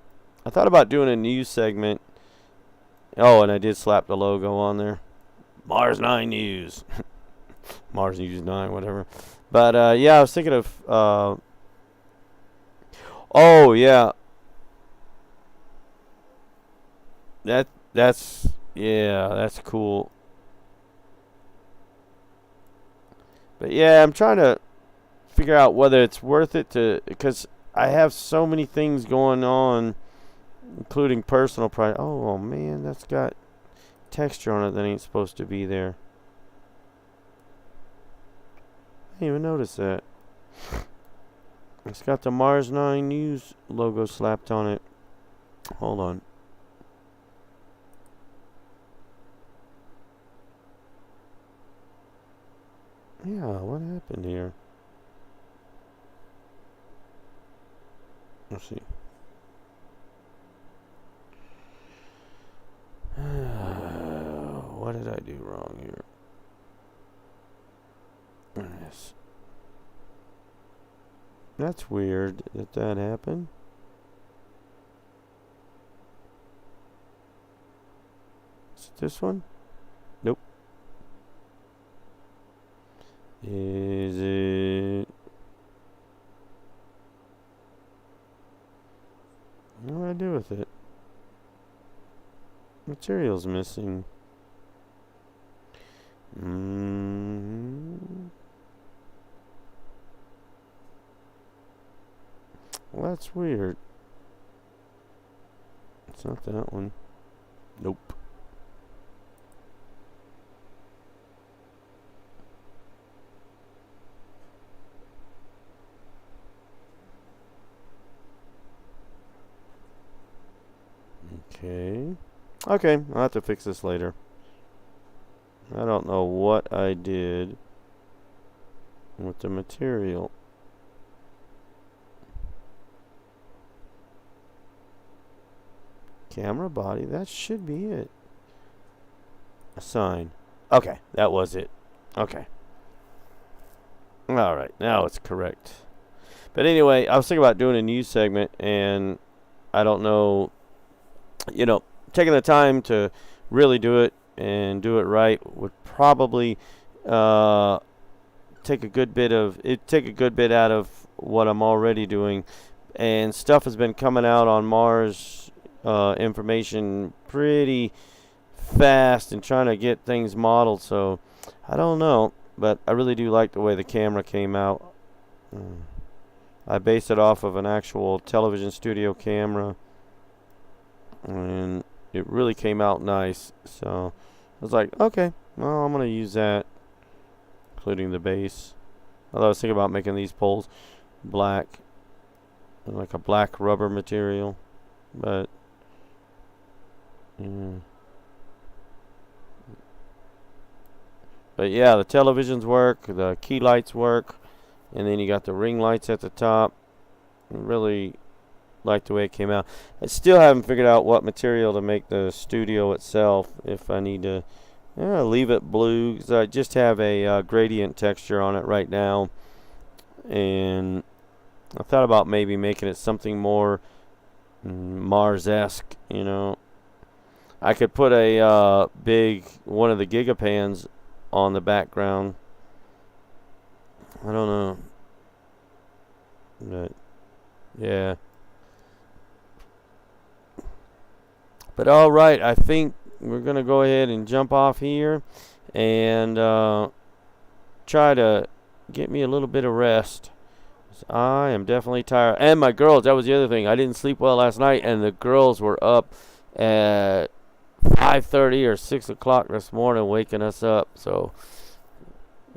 about doing a news segment. Oh, and I did slap the logo on there. Mars 9 News. Mars News 9, whatever. But yeah, I was thinking of oh yeah. That's cool. But yeah, I'm trying to figure out whether it's worth it because I have so many things going on including personal price. Oh man, that's got texture on it that ain't supposed to be there. I didn't even notice that. It's got the Mars 9 News logo slapped on it. Hold on. Yeah, what happened here? Let's see. What did I do wrong here? Yes. That's weird that happened. Is it this one? Nope. Is it? What do I do with it? Material's missing. Well, that's weird. It's not that one. Nope. Okay, I'll have to fix this later. I don't know what I did with the material. Camera body, that should be it. Assign. Okay, that was it. Okay. Alright, now it's correct. But anyway, I was thinking about doing a news segment, and I don't know, taking the time to really do it and do it right would probably take a good bit out of what I'm already doing. And stuff has been coming out on Mars information pretty fast and trying to get things modeled, so I don't know, but I really do like the way the camera came out. I based it off of an actual television studio camera, and it really came out nice. So I was like, okay, well, I'm gonna use that, including the base. Although I was thinking about making these poles black, like a black rubber material, but yeah. But yeah, the televisions work, the key lights work, and then you got the ring lights at the top. I really like the way it came out. I still haven't figured out what material to make the studio itself. If I need to leave it blue, because I just have a gradient texture on it right now, and I thought about maybe making it something more Mars-esque. I could put a big one of the Gigapans on the background. I don't know, but yeah. But all right, I think we're gonna go ahead and jump off here and try to get me a little bit of rest. I am definitely tired, and my girls. That was the other thing. I didn't sleep well last night, and the girls were up at 5:30 or 6 o'clock this morning, waking us up. So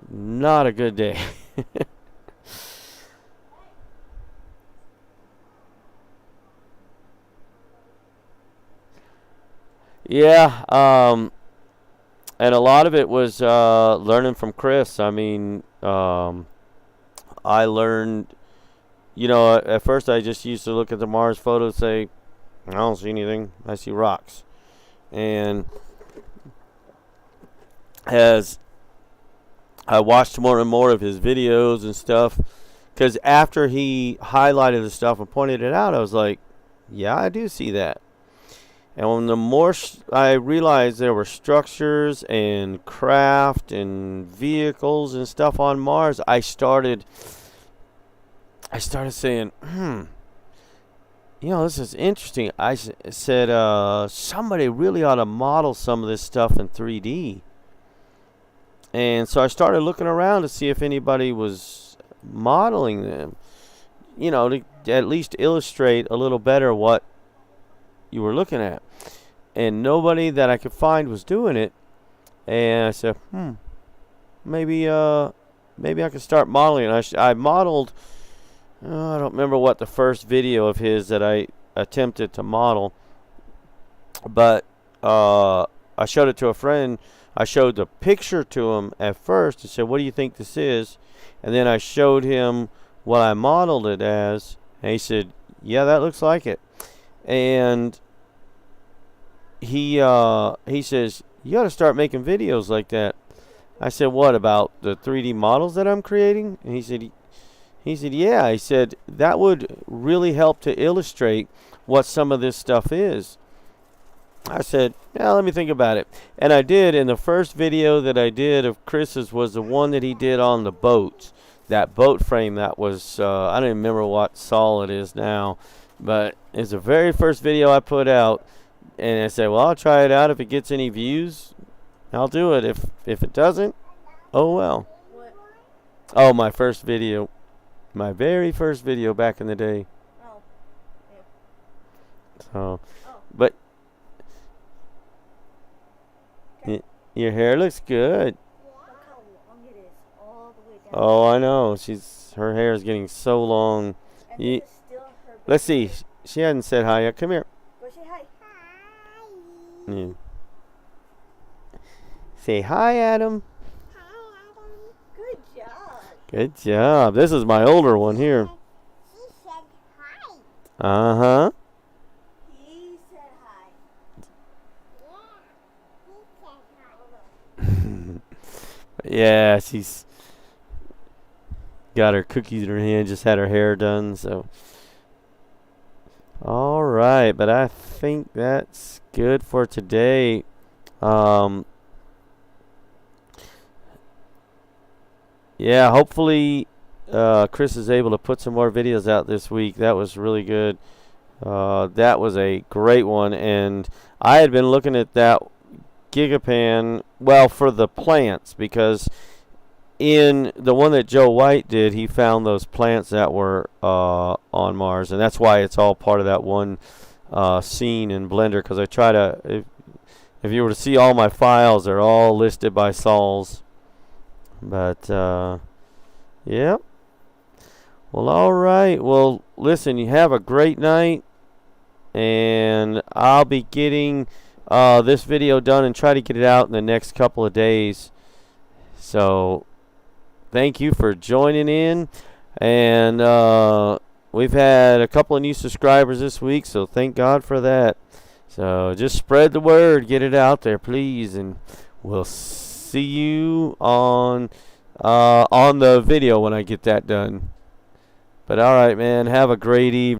not a good day. Yeah, and a lot of it was learning from Chris. I mean, I learned, at first I just used to look at the Mars photos and say, I don't see anything, I see rocks. And as I watched more and more of his videos and stuff, because after he highlighted the stuff and pointed it out, I was like, yeah, I do see that. And when the more I realized there were structures and craft and vehicles and stuff on Mars, I started saying, this is interesting. I said, somebody really ought to model some of this stuff in 3D. And so I started looking around to see if anybody was modeling them, to at least illustrate a little better what you were looking at. And nobody that I could find was doing it. And I said, maybe I could start modeling. I modeled, I don't remember what the first video of his that I attempted to model, but I showed it to a friend. I showed the picture to him at first and said, what do you think this is? And then I showed him what I modeled it as, and he said, yeah, that looks like it. And he says, you got to start making videos like that. I said, what, about the 3D models that I'm creating? And he said, yeah. He said, that would really help to illustrate what some of this stuff is. I said, yeah, let me think about it. And I did, and the first video that I did of Chris's was the one that he did on the boats. That boat frame that was, I don't even remember what saw it is now, but it's the very first video I put out. And I said, well, I'll try it out. If it gets any views, I'll do it. If it doesn't, oh well.
What?
Oh, my first video. My very first video back in the day.
Oh. Yeah.
So,
Oh.
but
Okay.
your hair looks good.
Look how long it is, all the way down.
Oh, I know. Her hair is getting so long.
And
Ye-
this is still her
Let's
baby.
see. She hadn't said hi yet. Come here.
Go say hi.
Yeah. Say hi, Adam.
Good job.
Good job. This is my older one here.
She said hi.
Uh-huh.
He said hi.
Yeah, he said hi.
Yeah, she's got her cookies in her hand, just had her hair done, so. All right, but I think that's good for today. Yeah, hopefully Chris is able to put some more videos out this week. That was really good. That was a great one, and I had been looking at that Gigapan, well, for the plants, because in the one that Joe White did, he found those plants that were on Mars, and that's why it's all part of that one scene in Blender, because I try to, if you were to see all my files, they're all listed by sols. But, yeah. Well, all right. Well, listen, you have a great night, and I'll be getting this video done and try to get it out in the next couple of days. So, thank you for joining in, and we've had a couple of new subscribers this week, so thank God for that. So, just spread the word, get it out there, please, and we'll see you on the video when I get that done. But all right, man, have a great evening.